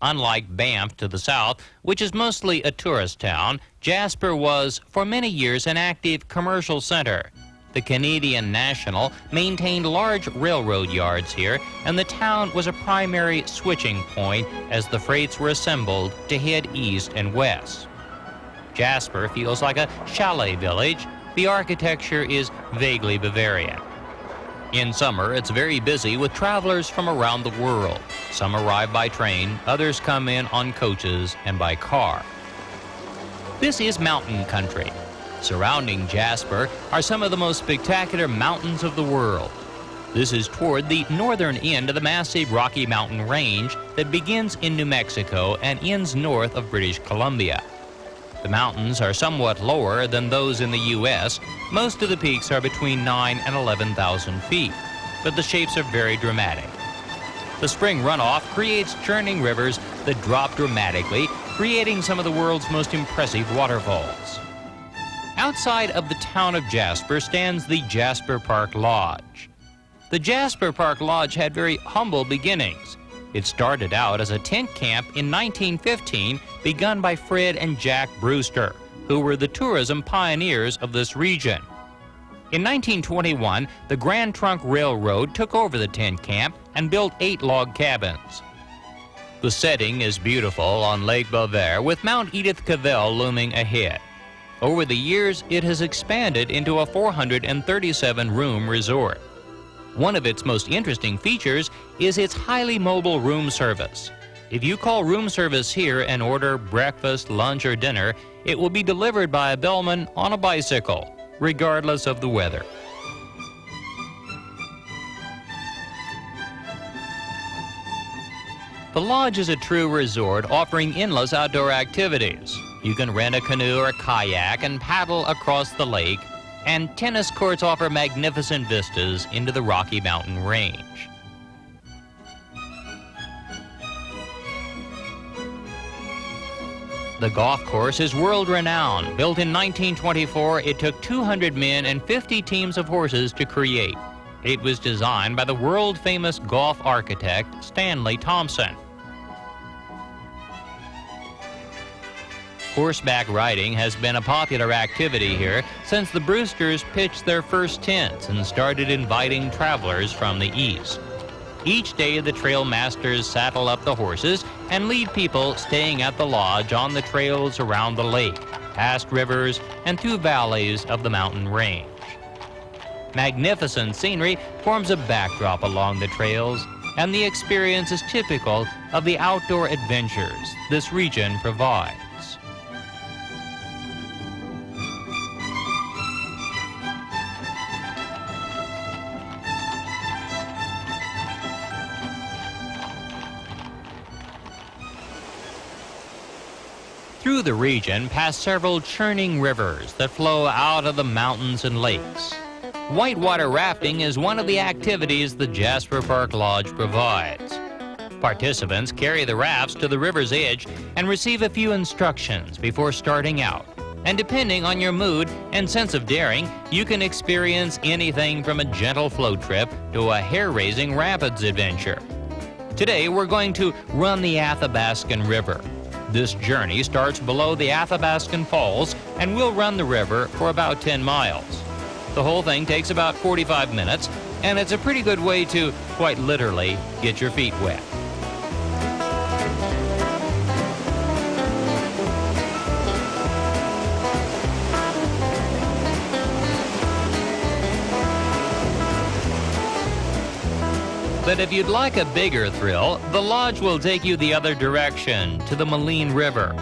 Unlike Banff to the south, which is mostly a tourist town, Jasper was, for many years, an active commercial center. The Canadian National maintained large railroad yards here, and the town was a primary switching point as the freights were assembled to head east and west. Jasper feels like a chalet village. The architecture is vaguely Bavarian. In summer, it's very busy with travelers from around the world. Some arrive by train, others come in on coaches and by car. This is mountain country. Surrounding Jasper are some of the most spectacular mountains of the world. This is toward the northern end of the massive Rocky Mountain range that begins in New Mexico and ends north of British Columbia. The mountains are somewhat lower than those in the U.S. Most of the peaks are between 9,000 and 11,000 feet, but the shapes are very dramatic. The spring runoff creates churning rivers that drop dramatically, creating some of the world's most impressive waterfalls. Outside of the town of Jasper stands the Jasper Park Lodge. The Jasper Park Lodge had very humble beginnings. It started out as a tent camp in 1915, begun by Fred and Jack Brewster, who were the tourism pioneers of this region. In 1921, the Grand Trunk Railroad took over the tent camp and built 8 log cabins. The setting is beautiful on Lake Belvoir, with Mount Edith Cavell looming ahead. Over the years, it has expanded into a 437-room resort. One of its most interesting features is its highly mobile room service. If you call room service here and order breakfast, lunch, or dinner, it will be delivered by a bellman on a bicycle, regardless of the weather. The lodge is a true resort offering endless outdoor activities. You can rent a canoe or a kayak and paddle across the lake, and tennis courts offer magnificent vistas into the Rocky Mountain range. The golf course is world-renowned. Built in 1924, it took 200 men and 50 teams of horses to create. It was designed by the world-famous golf architect Stanley Thompson. Horseback riding has been a popular activity here since the Brewsters pitched their first tents and started inviting travelers from the east. Each day, the trail masters saddle up the horses and lead people staying at the lodge on the trails around the lake, past rivers, and through valleys of the mountain range. Magnificent scenery forms a backdrop along the trails, and the experience is typical of the outdoor adventures this region provides. Through the region pass several churning rivers that flow out of the mountains and lakes. Whitewater rafting is one of the activities the Jasper Park Lodge provides. Participants carry the rafts to the river's edge and receive a few instructions before starting out. And depending on your mood and sense of daring, you can experience anything from a gentle float trip to a hair-raising rapids adventure. Today, we're going to run the Athabascan River. This journey starts below the Athabascan Falls, and we'll run the river for about 10 miles. The whole thing takes about 45 minutes, and it's a pretty good way to, quite literally, get your feet wet. But if you'd like a bigger thrill, the lodge will take you the other direction, to the Moline River.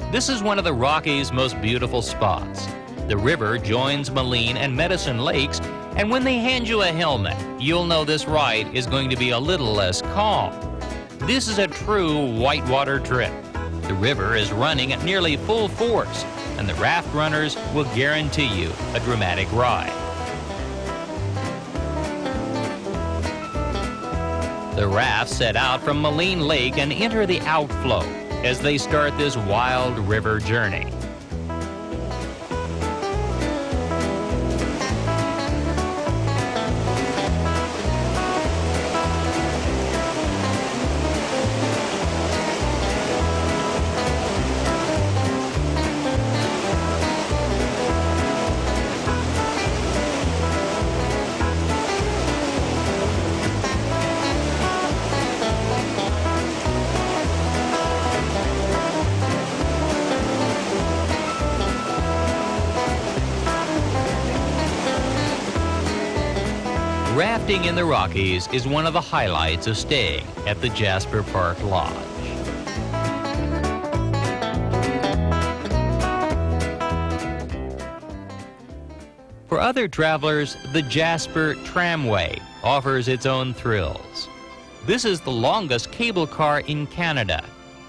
This is one of the Rockies' most beautiful spots. The river joins Moline and Medicine Lakes, and when they hand you a helmet, you'll know this ride is going to be a little less calm. This is a true whitewater trip. The river is running at nearly full force, and the raft runners will guarantee you a dramatic ride. The rafts set out from Moline Lake and enter the outflow as they start this wild river journey. Rafting in the Rockies is one of the highlights of staying at the Jasper Park Lodge. For other travelers, the Jasper Tramway offers its own thrills. This is the longest cable car in Canada.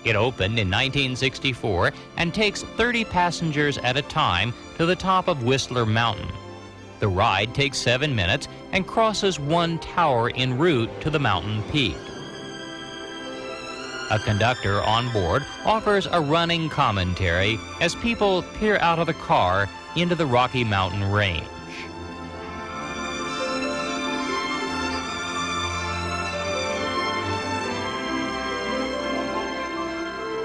It opened in 1964 and takes 30 passengers at a time to the top of Whistler Mountain. The ride takes 7 minutes and crosses one tower en route to the mountain peak. A conductor on board offers a running commentary as people peer out of the car into the Rocky Mountain range.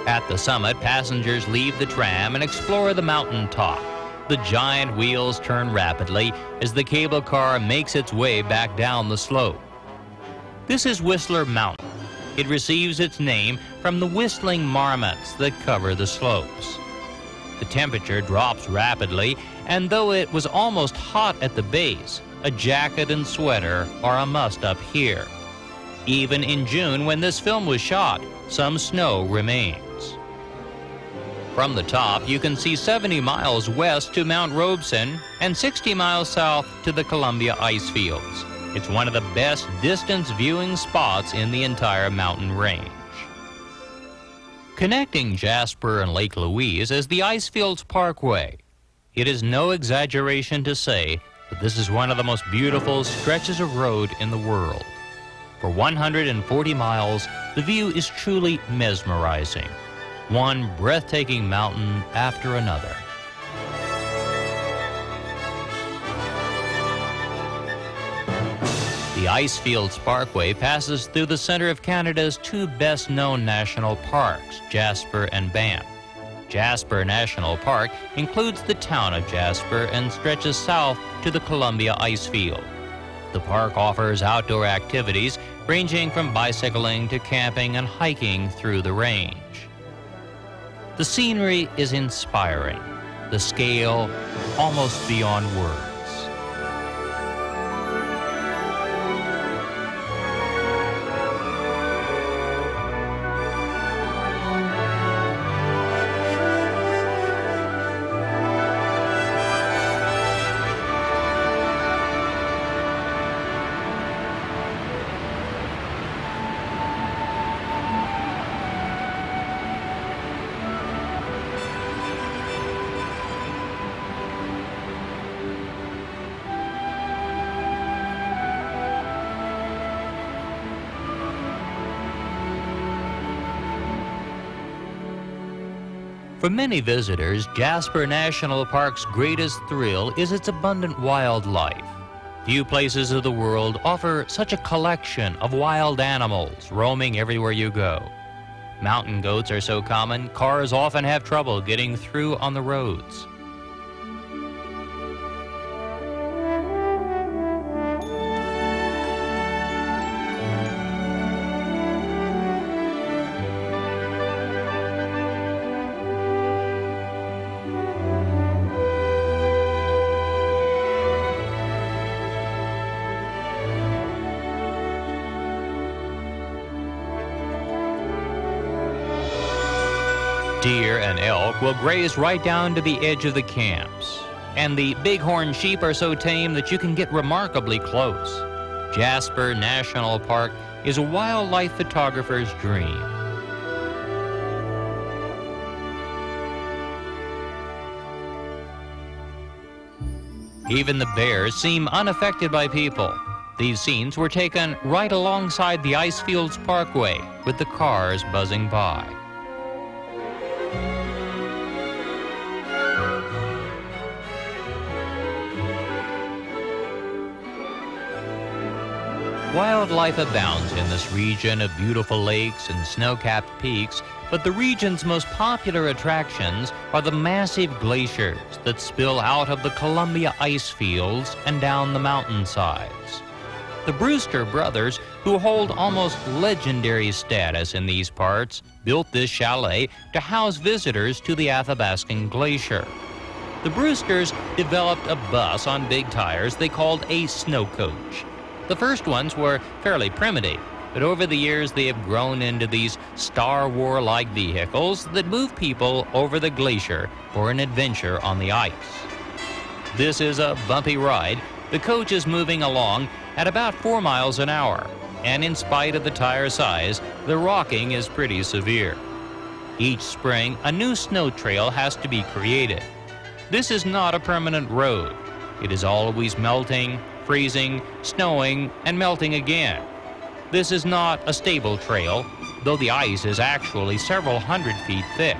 At the summit, passengers leave the tram and explore the mountaintop. The giant wheels turn rapidly as the cable car makes its way back down the slope. This is Whistler Mountain. It receives its name from the whistling marmots that cover the slopes. The temperature drops rapidly, and though it was almost hot at the base, a jacket and sweater are a must up here. Even in June, when this film was shot, some snow remains. From the top, you can see 70 miles west to Mount Robeson and 60 miles south to the Columbia ice fields. It's one of the best distance viewing spots in the entire mountain range. Connecting Jasper and Lake Louise is the Icefields Parkway. It is no exaggeration to say that this is one of the most beautiful stretches of road in the world. For 140 miles, the view is truly mesmerizing. One breathtaking mountain after another. The Icefields Parkway passes through the center of Canada's two best-known national parks, Jasper and Banff. Jasper National Park includes the town of Jasper and stretches south to the Columbia Icefield. The park offers outdoor activities ranging from bicycling to camping and hiking through the range. The scenery is inspiring, the scale almost beyond words. For many visitors, Jasper National Park's greatest thrill is its abundant wildlife. Few places of the world offer such a collection of wild animals roaming everywhere you go. Mountain goats are so common, cars often have trouble getting through on the roads. Deer and elk will graze right down to the edge of the camps. And the bighorn sheep are so tame that you can get remarkably close. Jasper National Park is a wildlife photographer's dream. Even the bears seem unaffected by people. These scenes were taken right alongside the Icefields Parkway, with the cars buzzing by. Wildlife abounds in this region of beautiful lakes and snow-capped peaks, but the region's most popular attractions are the massive glaciers that spill out of the Columbia ice fields and down the mountainsides. The Brewster brothers, who hold almost legendary status in these parts, built this chalet to house visitors to the Athabascan Glacier. The Brewsters developed a bus on big tires they called a snow coach. The first ones were fairly primitive, but over the years they have grown into these Star Wars-like vehicles that move people over the glacier for an adventure on the ice. This is a bumpy ride. The coach is moving along at about 4 miles an hour, and in spite of the tire size, the rocking is pretty severe. Each spring, a new snow trail has to be created. This is not a permanent road. It is always melting, freezing, snowing, and melting again. This is not a stable trail, though the ice is actually several hundred feet thick.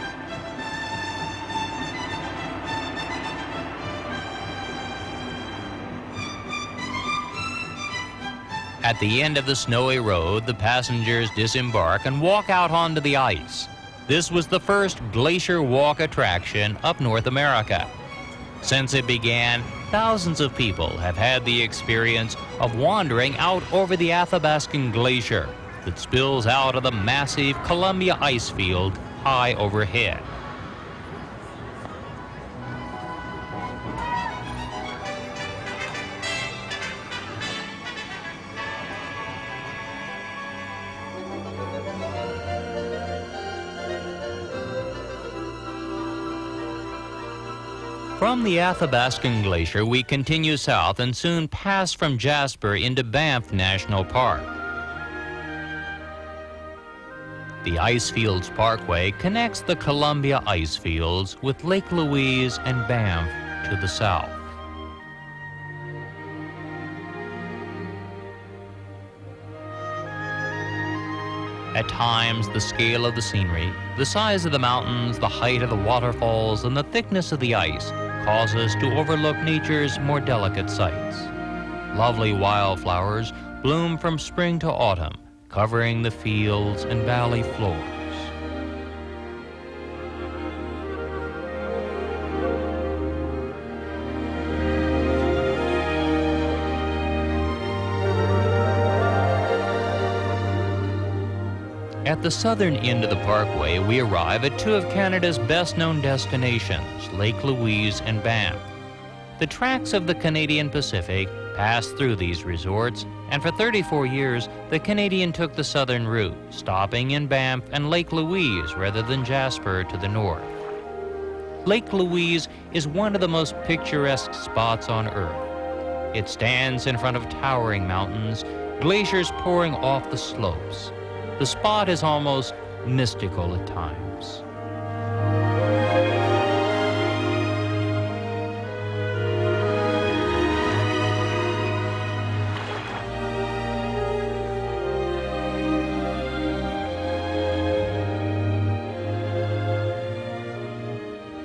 At the end of the snowy road, the passengers disembark and walk out onto the ice. This was the first glacier walk attraction of North America. Since it began, thousands of people have had the experience of wandering out over the Athabascan Glacier that spills out of the massive Columbia ice field high overhead. From the Athabascan Glacier, we continue south and soon pass from Jasper into Banff National Park. The Icefields Parkway connects the Columbia ice fields with Lake Louise and Banff to the south. At times, the scale of the scenery, the size of the mountains, the height of the waterfalls, and the thickness of the ice cause us to overlook nature's more delicate sights. Lovely wildflowers bloom from spring to autumn, covering the fields and valley floors. At the southern end of the parkway, we arrive at two of Canada's best-known destinations, Lake Louise and Banff. The tracks of the Canadian Pacific pass through these resorts, and for 34 years, the Canadian took the southern route, stopping in Banff and Lake Louise rather than Jasper to the north. Lake Louise is one of the most picturesque spots on Earth. It stands in front of towering mountains, glaciers pouring off the slopes. The spot is almost mystical at times.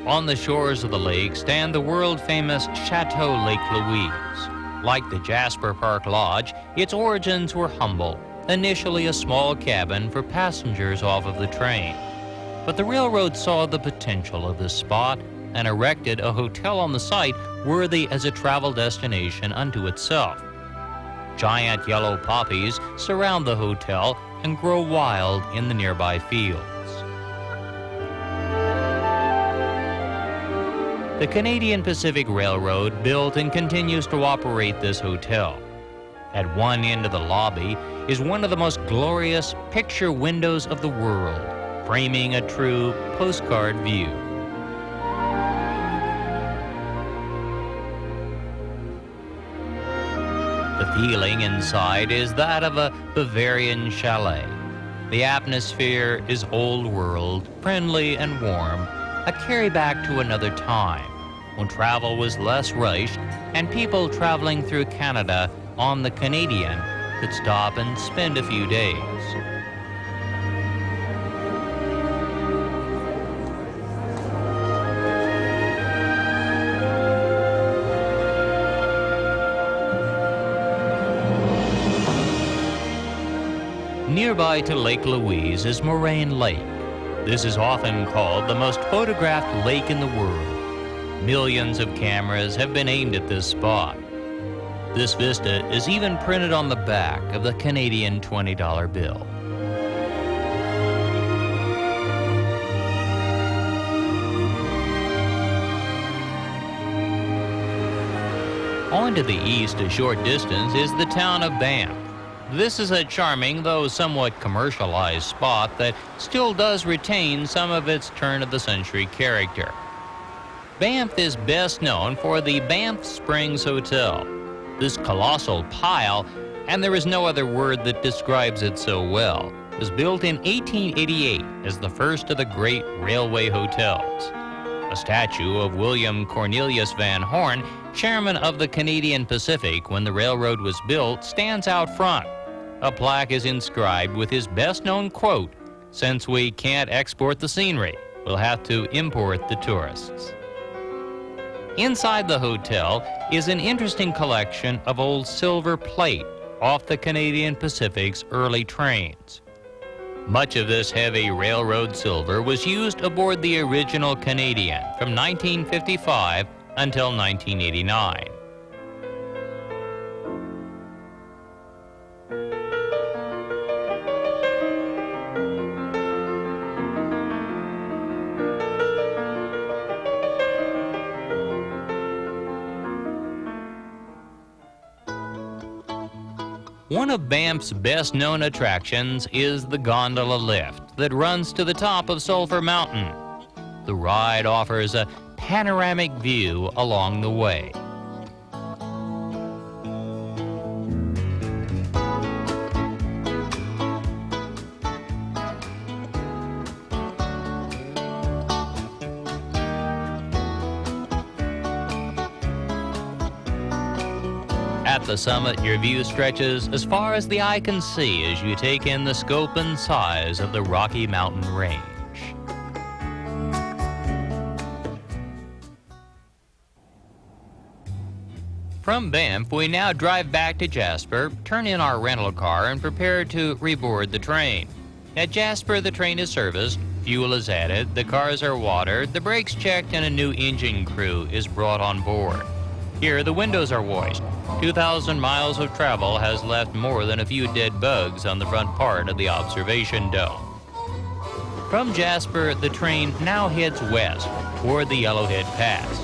On the shores of the lake stand the world-famous Chateau Lake Louise. Like the Jasper Park Lodge, its origins were humble, initially a small cabin for passengers off of the train. But the railroad saw the potential of this spot and erected a hotel on the site worthy as a travel destination unto itself. Giant yellow poppies surround the hotel and grow wild in the nearby fields. The Canadian Pacific Railroad built and continues to operate this hotel. At one end of the lobby is one of the most glorious picture windows of the world, framing a true postcard view. The feeling inside is that of a Bavarian chalet. The atmosphere is old world, friendly and warm, a carry back to another time, when travel was less rushed and people traveling through Canada on the Canadian could stop and spend a few days. Nearby to Lake Louise is Moraine Lake. This is often called the most photographed lake in the world. Millions of cameras have been aimed at this spot. This vista is even printed on the back of the Canadian $20 bill. On to the east a short distance is the town of Banff. This is a charming, though somewhat commercialized spot that still does retain some of its turn-of-the-century character. Banff is best known for the Banff Springs Hotel. This colossal pile, and there is no other word that describes it so well, was built in 1888 as the first of the great railway hotels. A statue of William Cornelius Van Horn, chairman of the Canadian Pacific when the railroad was built, stands out front. A plaque is inscribed with his best-known quote, "Since we can't export the scenery, we'll have to import the tourists." Inside the hotel is an interesting collection of old silver plate off the Canadian Pacific's early trains. Much of this heavy railroad silver was used aboard the original Canadian from 1955 until 1989. One of Banff's best-known attractions is the gondola lift that runs to the top of Sulphur Mountain. The ride offers a panoramic view along the way. At the summit, your view stretches as far as the eye can see as you take in the scope and size of the Rocky Mountain Range. From Banff, we now drive back to Jasper, turn in our rental car, and prepare to reboard the train. At Jasper, the train is serviced, fuel is added, the cars are watered, the brakes checked, and a new engine crew is brought on board. Here, the windows are washed. 2,000 miles of travel has left more than a few dead bugs on the front part of the observation dome. From Jasper, the train now heads west toward the Yellowhead Pass.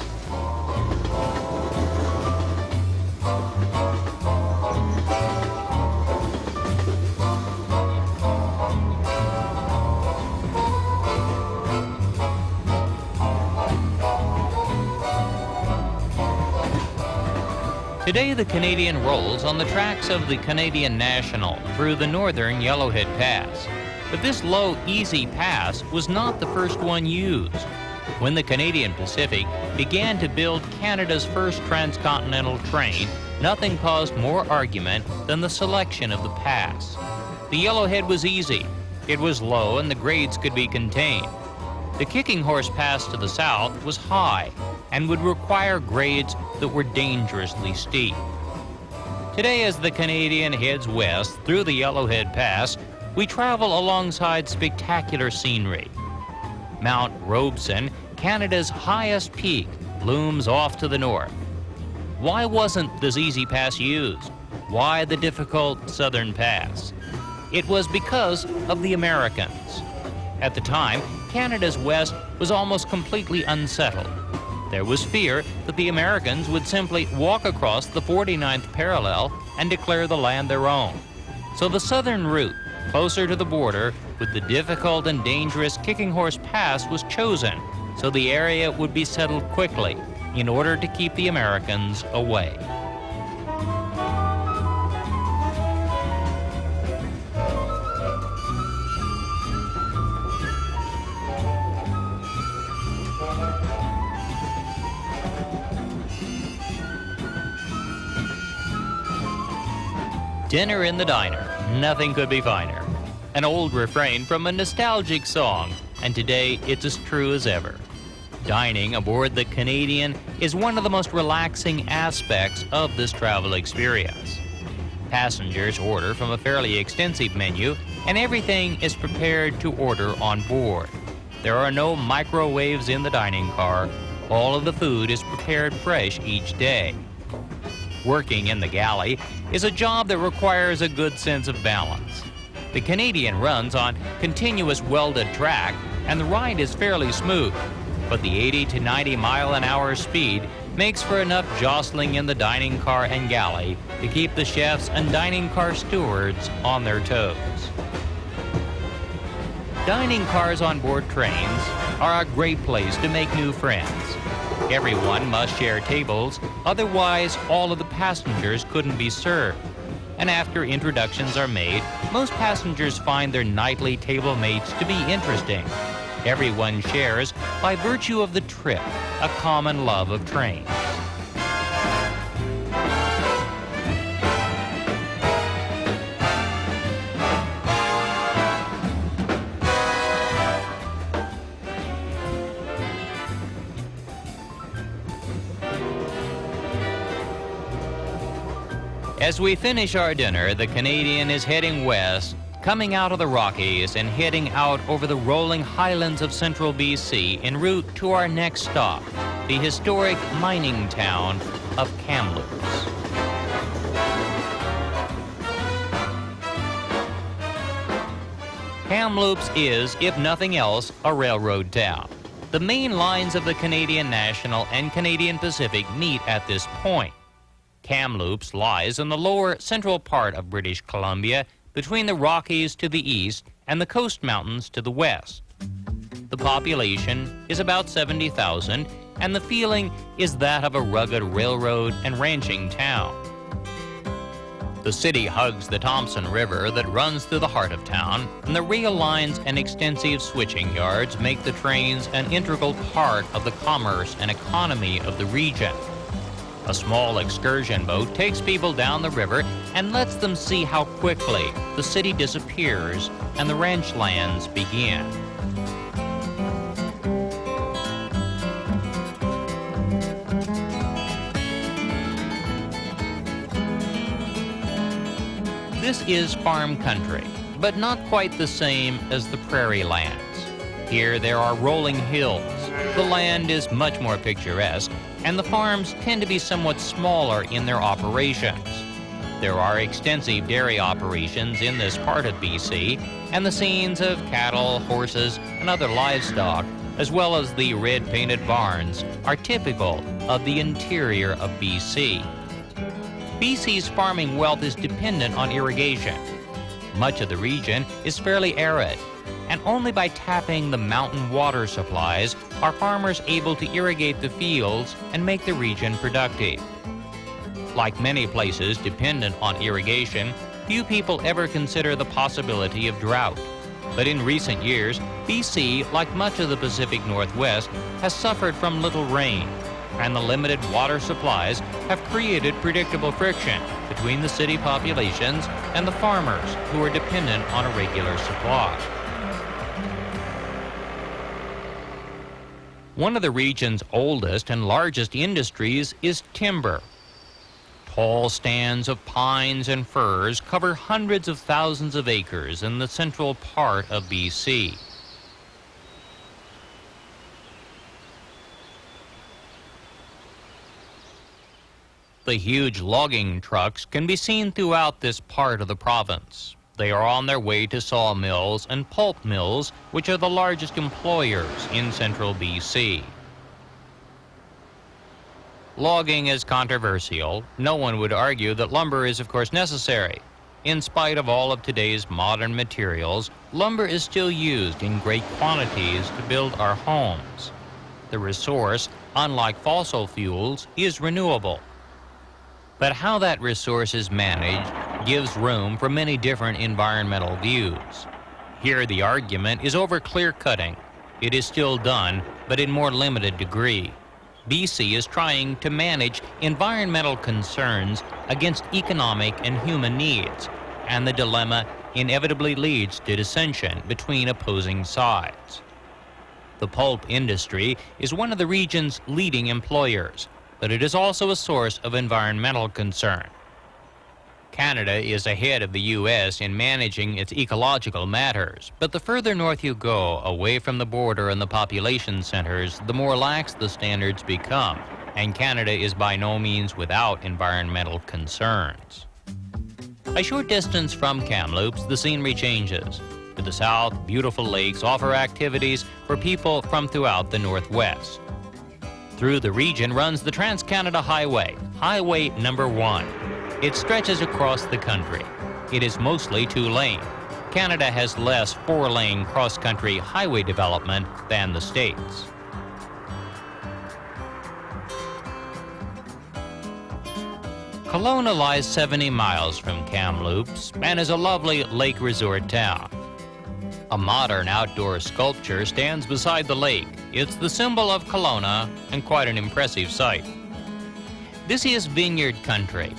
Today, the Canadian rolls on the tracks of the Canadian National through the northern Yellowhead Pass. But this low, easy pass was not the first one used. When the Canadian Pacific began to build Canada's first transcontinental train, nothing caused more argument than the selection of the pass. The Yellowhead was easy. It was low and the grades could be contained. The Kicking Horse Pass to the south was high and would require grades that were dangerously steep. Today, as the Canadian heads west through the Yellowhead Pass, we travel alongside spectacular scenery. Mount Robeson, Canada's highest peak, looms off to the north. Why wasn't this easy pass used? Why the difficult southern pass? It was because of the Americans. At the time, Canada's west was almost completely unsettled. There was fear that the Americans would simply walk across the 49th parallel and declare the land their own. So the southern route, closer to the border, with the difficult and dangerous Kicking Horse Pass, was chosen so the area would be settled quickly in order to keep the Americans away. Dinner in the diner, nothing could be finer. An old refrain from a nostalgic song, and today it's as true as ever. Dining aboard the Canadian is one of the most relaxing aspects of this travel experience. Passengers order from a fairly extensive menu, and everything is prepared to order on board. There are no microwaves in the dining car. All of the food is prepared fresh each day. Working in the galley is a job that requires a good sense of balance. The Canadian runs on continuous welded track, and the ride is fairly smooth, but the 80 to 90 mile-an-hour speed makes for enough jostling in the dining car and galley to keep the chefs and dining car stewards on their toes. Dining cars on board trains are a great place to make new friends. Everyone must share tables, otherwise all of the passengers couldn't be served. And after introductions are made, most passengers find their nightly table mates to be interesting. Everyone shares, by virtue of the trip, a common love of trains. As we finish our dinner, the Canadian is heading west, coming out of the Rockies and heading out over the rolling highlands of central BC en route to our next stop, the historic mining town of Kamloops. Kamloops is, if nothing else, a railroad town. The main lines of the Canadian National and Canadian Pacific meet at this point. Kamloops lies in the lower central part of British Columbia between the Rockies to the east and the Coast Mountains to the west. The population is about 70,000, and the feeling is that of a rugged railroad and ranching town. The city hugs the Thompson River that runs through the heart of town, and the rail lines and extensive switching yards make the trains an integral part of the commerce and economy of the region. A small excursion boat takes people down the river and lets them see how quickly the city disappears and the ranch lands begin. This is farm country, but not quite the same as the prairie lands. Here there are rolling hills. The land is much more picturesque, and the farms tend to be somewhat smaller in their operations. There are extensive dairy operations in this part of BC, and the scenes of cattle, horses, and other livestock, as well as the red-painted barns, are typical of the interior of BC. BC's farming wealth is dependent on irrigation. Much of the region is fairly arid, and only by tapping the mountain water supplies are farmers able to irrigate the fields and make the region productive. Like many places dependent on irrigation, few people ever consider the possibility of drought. But in recent years, BC, like much of the Pacific Northwest, has suffered from little rain, and the limited water supplies have created predictable friction between the city populations and the farmers who are dependent on a regular supply. One of the region's oldest and largest industries is timber. Tall stands of pines and firs cover hundreds of thousands of acres in the central part of BC. The huge logging trucks can be seen throughout this part of the province. They are on their way to sawmills and pulp mills, which are the largest employers in central BC. Logging is controversial. No one would argue that lumber is, of course, necessary. In spite of all of today's modern materials, lumber is still used in great quantities to build our homes. The resource, unlike fossil fuels, is renewable. But how that resource is managed gives room for many different environmental views. Here the argument is over clear cutting. It is still done, but in more limited degree. BC is trying to manage environmental concerns against economic and human needs, and the dilemma inevitably leads to dissension between opposing sides. The pulp industry is one of the region's leading employers, but it is also a source of environmental concern. Canada is ahead of the U.S. in managing its ecological matters, but the further north you go, away from the border and the population centers, the more lax the standards become, and Canada is by no means without environmental concerns. A short distance from Kamloops, the scenery changes. To the south, beautiful lakes offer activities for people from throughout the Northwest. Through the region runs the Trans-Canada Highway, Highway Number 1. It stretches across the country. It is mostly two-lane. Canada has less four-lane cross-country highway development than the States. Kelowna lies 70 miles from Kamloops and is a lovely lake resort town. A modern outdoor sculpture stands beside the lake. It's the symbol of Kelowna and quite an impressive sight. This is vineyard country,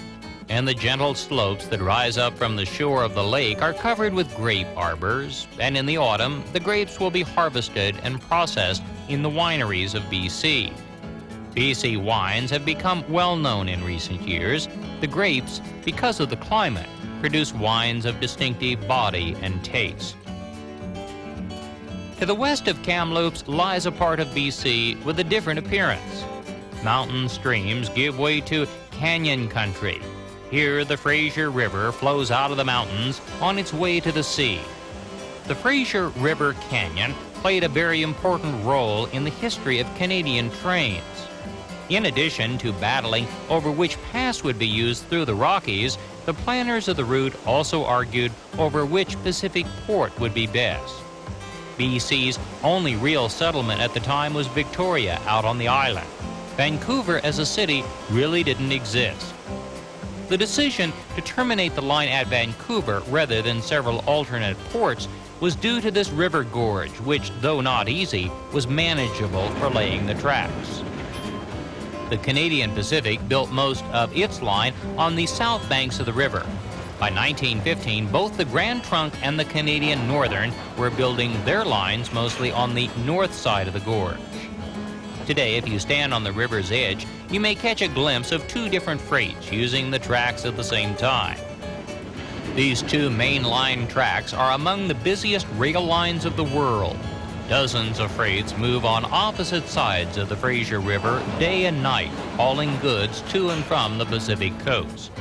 and the gentle slopes that rise up from the shore of the lake are covered with grape arbors, and in the autumn, the grapes will be harvested and processed in the wineries of BC. BC wines have become well known in recent years. The grapes, because of the climate, produce wines of distinctive body and taste. To the west of Kamloops lies a part of BC with a different appearance. Mountain streams give way to canyon country. Here, the Fraser River flows out of the mountains on its way to the sea. The Fraser River Canyon played a very important role in the history of Canadian trains. In addition to battling over which pass would be used through the Rockies, the planners of the route also argued over which Pacific port would be best. BC's only real settlement at the time was Victoria out on the island. Vancouver as a city really didn't exist. The decision to terminate the line at Vancouver rather than several alternate ports was due to this river gorge, which, though not easy, was manageable for laying the tracks. The Canadian Pacific built most of its line on the south banks of the river. By 1915, both the Grand Trunk and the Canadian Northern were building their lines mostly on the north side of the gorge. Today, if you stand on the river's edge, you may catch a glimpse of two different freights using the tracks at the same time. These two main line tracks are among the busiest rail lines of the world. Dozens of freights move on opposite sides of the Fraser River day and night, hauling goods to and from the Pacific coast.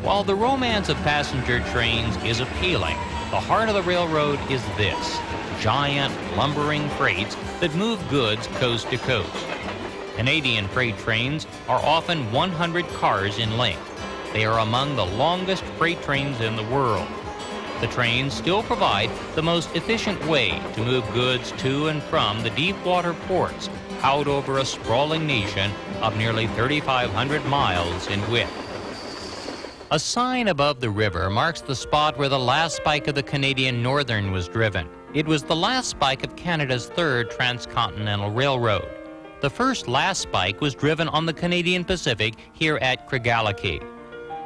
While the romance of passenger trains is appealing, the heart of the railroad is this: giant, lumbering freights that move goods coast to coast. Canadian freight trains are often 100 cars in length. They are among the longest freight trains in the world. The trains still provide the most efficient way to move goods to and from the deep water ports out over a sprawling nation of nearly 3,500 miles in width. A sign above the river marks the spot where the last spike of the Canadian Northern was driven. It was the last spike of Canada's third transcontinental railroad. The first last spike was driven on the Canadian Pacific here at Craigellachie.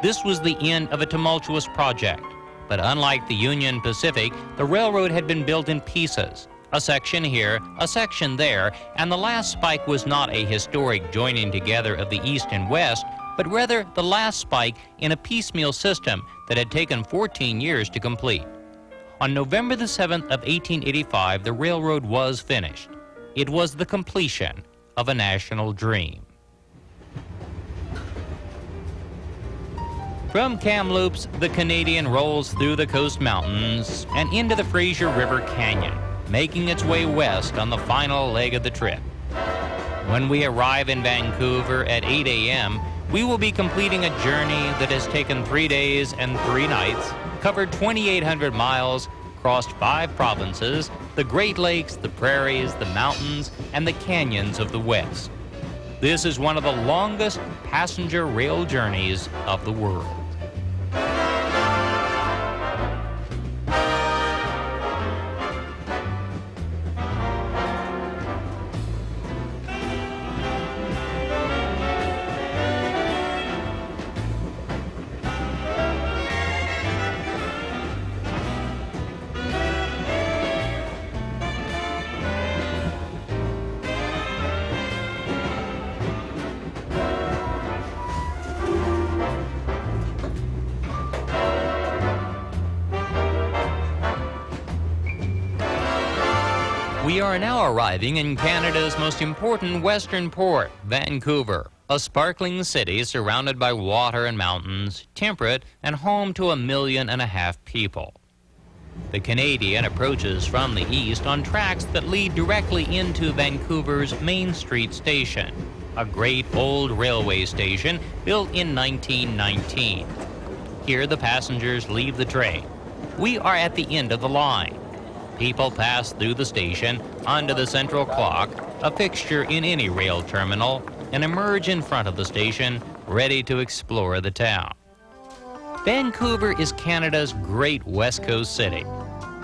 This was the end of a tumultuous project, but unlike the Union Pacific, the railroad had been built in pieces. A section here, a section there, and the last spike was not a historic joining together of the east and west, but rather the last spike in a piecemeal system that had taken 14 years to complete. On November the 7th of 1885, the railroad was finished. It was the completion of a national dream. From Kamloops, the Canadian rolls through the Coast Mountains and into the Fraser River Canyon, making its way west on the final leg of the trip. When we arrive in Vancouver at 8 a.m., we will be completing a journey that has taken 3 days and 3 nights, covered 2,800 miles, crossed 5 provinces, the Great Lakes, the prairies, the mountains, and the canyons of the West. This is one of the longest passenger rail journeys of the world. We are now arriving in Canada's most important western port, Vancouver, a sparkling city surrounded by water and mountains, temperate and home to 1.5 million people. The Canadian approaches from the east on tracks that lead directly into Vancouver's Main Street Station, a great old railway station built in 1919. Here the passengers leave the train. We are at the end of the line. People pass through the station, onto the central clock, a fixture in any rail terminal, and emerge in front of the station, ready to explore the town. Vancouver is Canada's great West Coast city.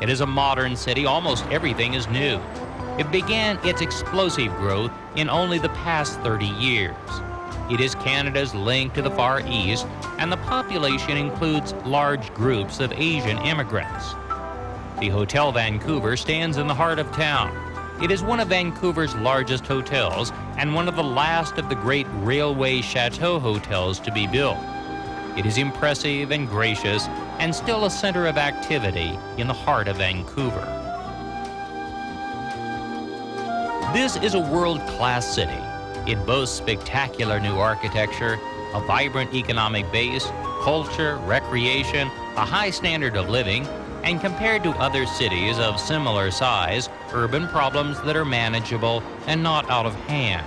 It is a modern city. Almost everything is new. It began its explosive growth in only the past 30 years. It is Canada's link to the Far East, and the population includes large groups of Asian immigrants. The Hotel Vancouver stands in the heart of town. It is one of Vancouver's largest hotels and one of the last of the great railway chateau hotels to be built. It is impressive and gracious and still a center of activity in the heart of Vancouver. This is a world-class city. It boasts spectacular new architecture, a vibrant economic base, culture, recreation, a high standard of living, and compared to other cities of similar size, urban problems that are manageable and not out of hand.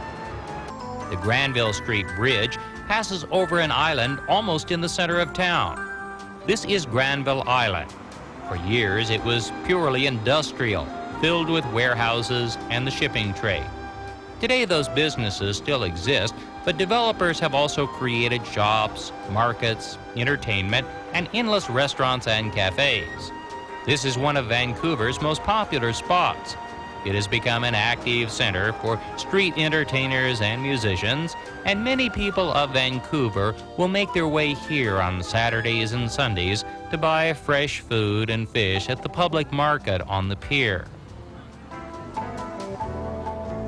The Granville Street Bridge passes over an island almost in the center of town. This is Granville Island. For years, it was purely industrial, filled with warehouses and the shipping trade. Today, those businesses still exist, but developers have also created shops, markets, entertainment, and endless restaurants and cafes. This is one of Vancouver's most popular spots. It has become an active center for street entertainers and musicians, and many people of Vancouver will make their way here on Saturdays and Sundays to buy fresh food and fish at the public market on the pier.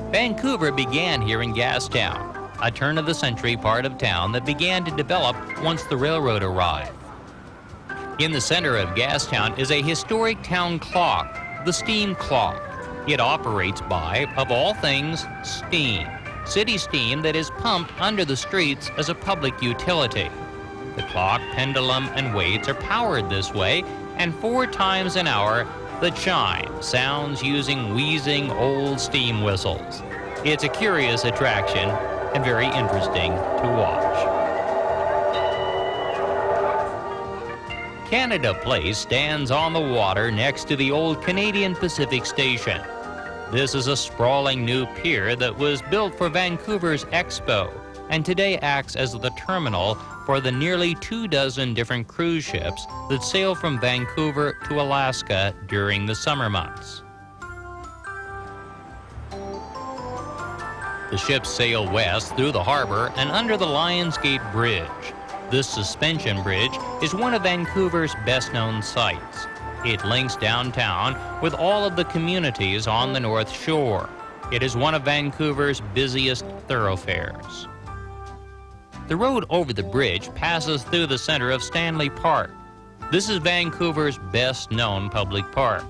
Vancouver began here in Gastown, a turn-of-the-century part of town that began to develop once the railroad arrived. In the center of Gastown is a historic town clock, the steam clock. It operates by, of all things, steam, city steam that is pumped under the streets as a public utility. The clock, pendulum, and weights are powered this way, and 4 times an hour, the chime sounds using wheezing old steam whistles. It's a curious attraction and very interesting to watch. Canada Place stands on the water next to the old Canadian Pacific Station. This is a sprawling new pier that was built for Vancouver's Expo and today acts as the terminal for the nearly 24 different cruise ships that sail from Vancouver to Alaska during the summer months. The ships sail west through the harbor and under the Lions Gate Bridge. This suspension bridge is one of Vancouver's best-known sights. It links downtown with all of the communities on the North Shore. It is one of Vancouver's busiest thoroughfares. The road over the bridge passes through the center of Stanley Park. This is Vancouver's best-known public park.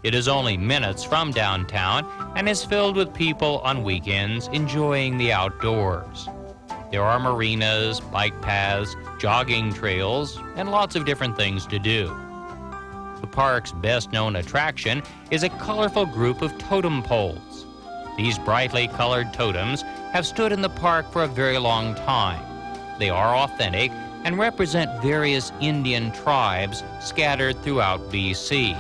It is only minutes from downtown and is filled with people on weekends enjoying the outdoors. There are marinas, bike paths, jogging trails, and lots of different things to do. The park's best-known attraction is a colorful group of totem poles. These brightly colored totems have stood in the park for a very long time. They are authentic and represent various Indian tribes scattered throughout BC.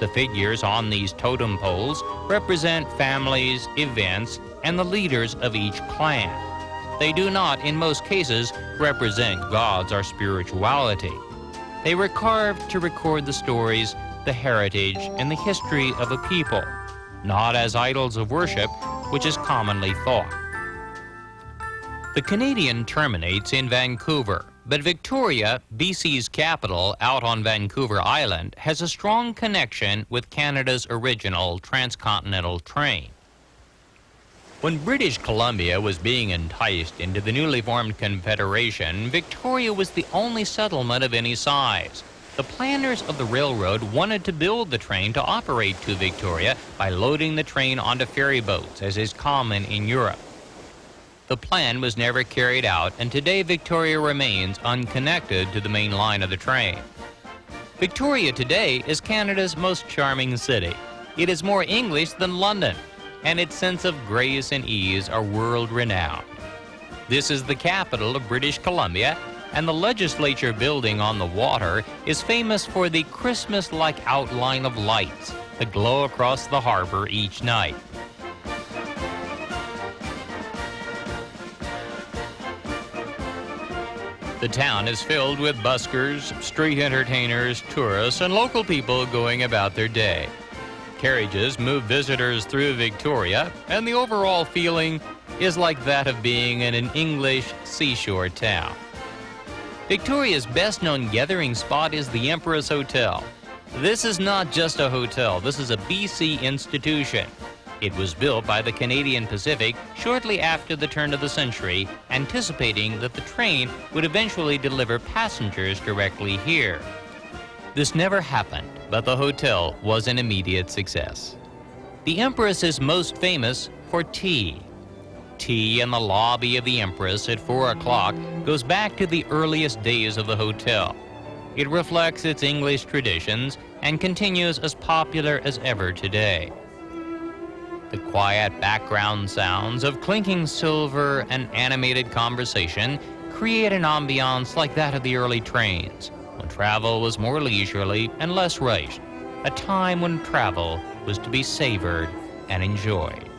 The figures on these totem poles represent families, events, and the leaders of each clan. They do not, in most cases, represent gods or spirituality. They were carved to record the stories, the heritage, and the history of a people, not as idols of worship, which is commonly thought. The Canadian terminates in Vancouver, but Victoria, BC's capital out on Vancouver Island, has a strong connection with Canada's original transcontinental train. When British Columbia was being enticed into the newly formed Confederation, Victoria was the only settlement of any size. The planners of the railroad wanted to build the train to operate to Victoria by loading the train onto ferry boats, as is common in Europe. The plan was never carried out, and today Victoria remains unconnected to the main line of the train. Victoria today is Canada's most charming city. It is more English than London, and its sense of grace and ease are world-renowned. This is the capital of British Columbia, and the legislature building on the water is famous for the Christmas-like outline of lights that glow across the harbor each night. The town is filled with buskers, street entertainers, tourists, and local people going about their day. Carriages move visitors through Victoria, and the overall feeling is like that of being in an English seashore town. Victoria's best-known gathering spot is the Empress Hotel. This is not just a hotel, this is a BC institution. It was built by the Canadian Pacific shortly after the turn of the century, anticipating that the train would eventually deliver passengers directly here. This never happened, but the hotel was an immediate success. The Empress is most famous for tea. Tea in the lobby of the Empress at 4 o'clock goes back to the earliest days of the hotel. It reflects its English traditions and continues as popular as ever today. The quiet background sounds of clinking silver and animated conversation create an ambiance like that of the early trains, when travel was more leisurely and less rushed, a time when travel was to be savored and enjoyed.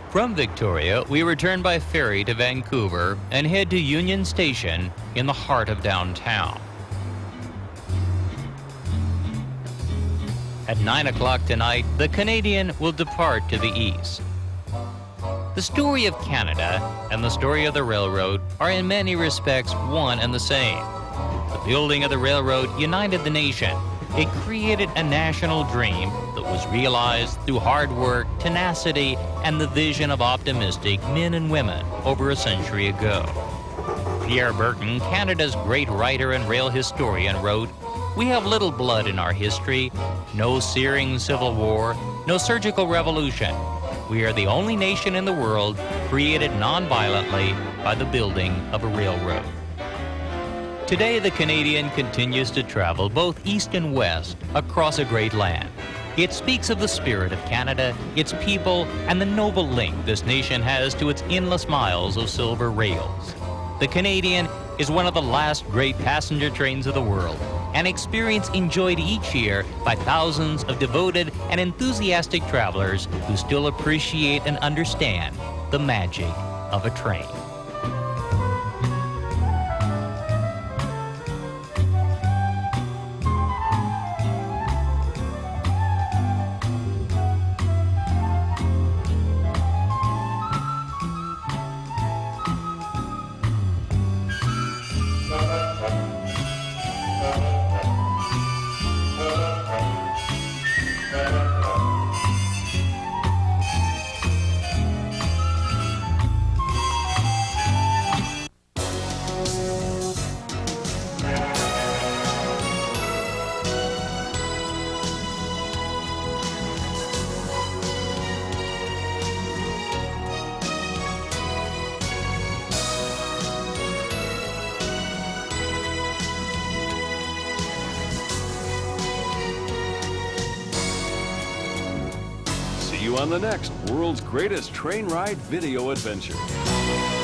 From Victoria, we return by ferry to Vancouver and head to Union Station in the heart of downtown. At 9 o'clock tonight, the Canadian will depart to the east. The story of Canada and the story of the railroad are in many respects one and the same. The building of the railroad united the nation. It created a national dream that was realized through hard work, tenacity, and the vision of optimistic men and women over a century ago. Pierre Berton, Canada's great writer and rail historian, wrote, "We have little blood in our history, no searing civil war, no surgical revolution. We are the only nation in the world created non-violently by the building of a railroad." Today, the Canadian continues to travel both east and west across a great land. It speaks of the spirit of Canada, its people, and the noble link this nation has to its endless miles of silver rails. The Canadian is one of the last great passenger trains of the world, an experience enjoyed each year by thousands of devoted and enthusiastic travelers who still appreciate and understand the magic of a train. on the next World's Greatest Train Ride Video Adventure.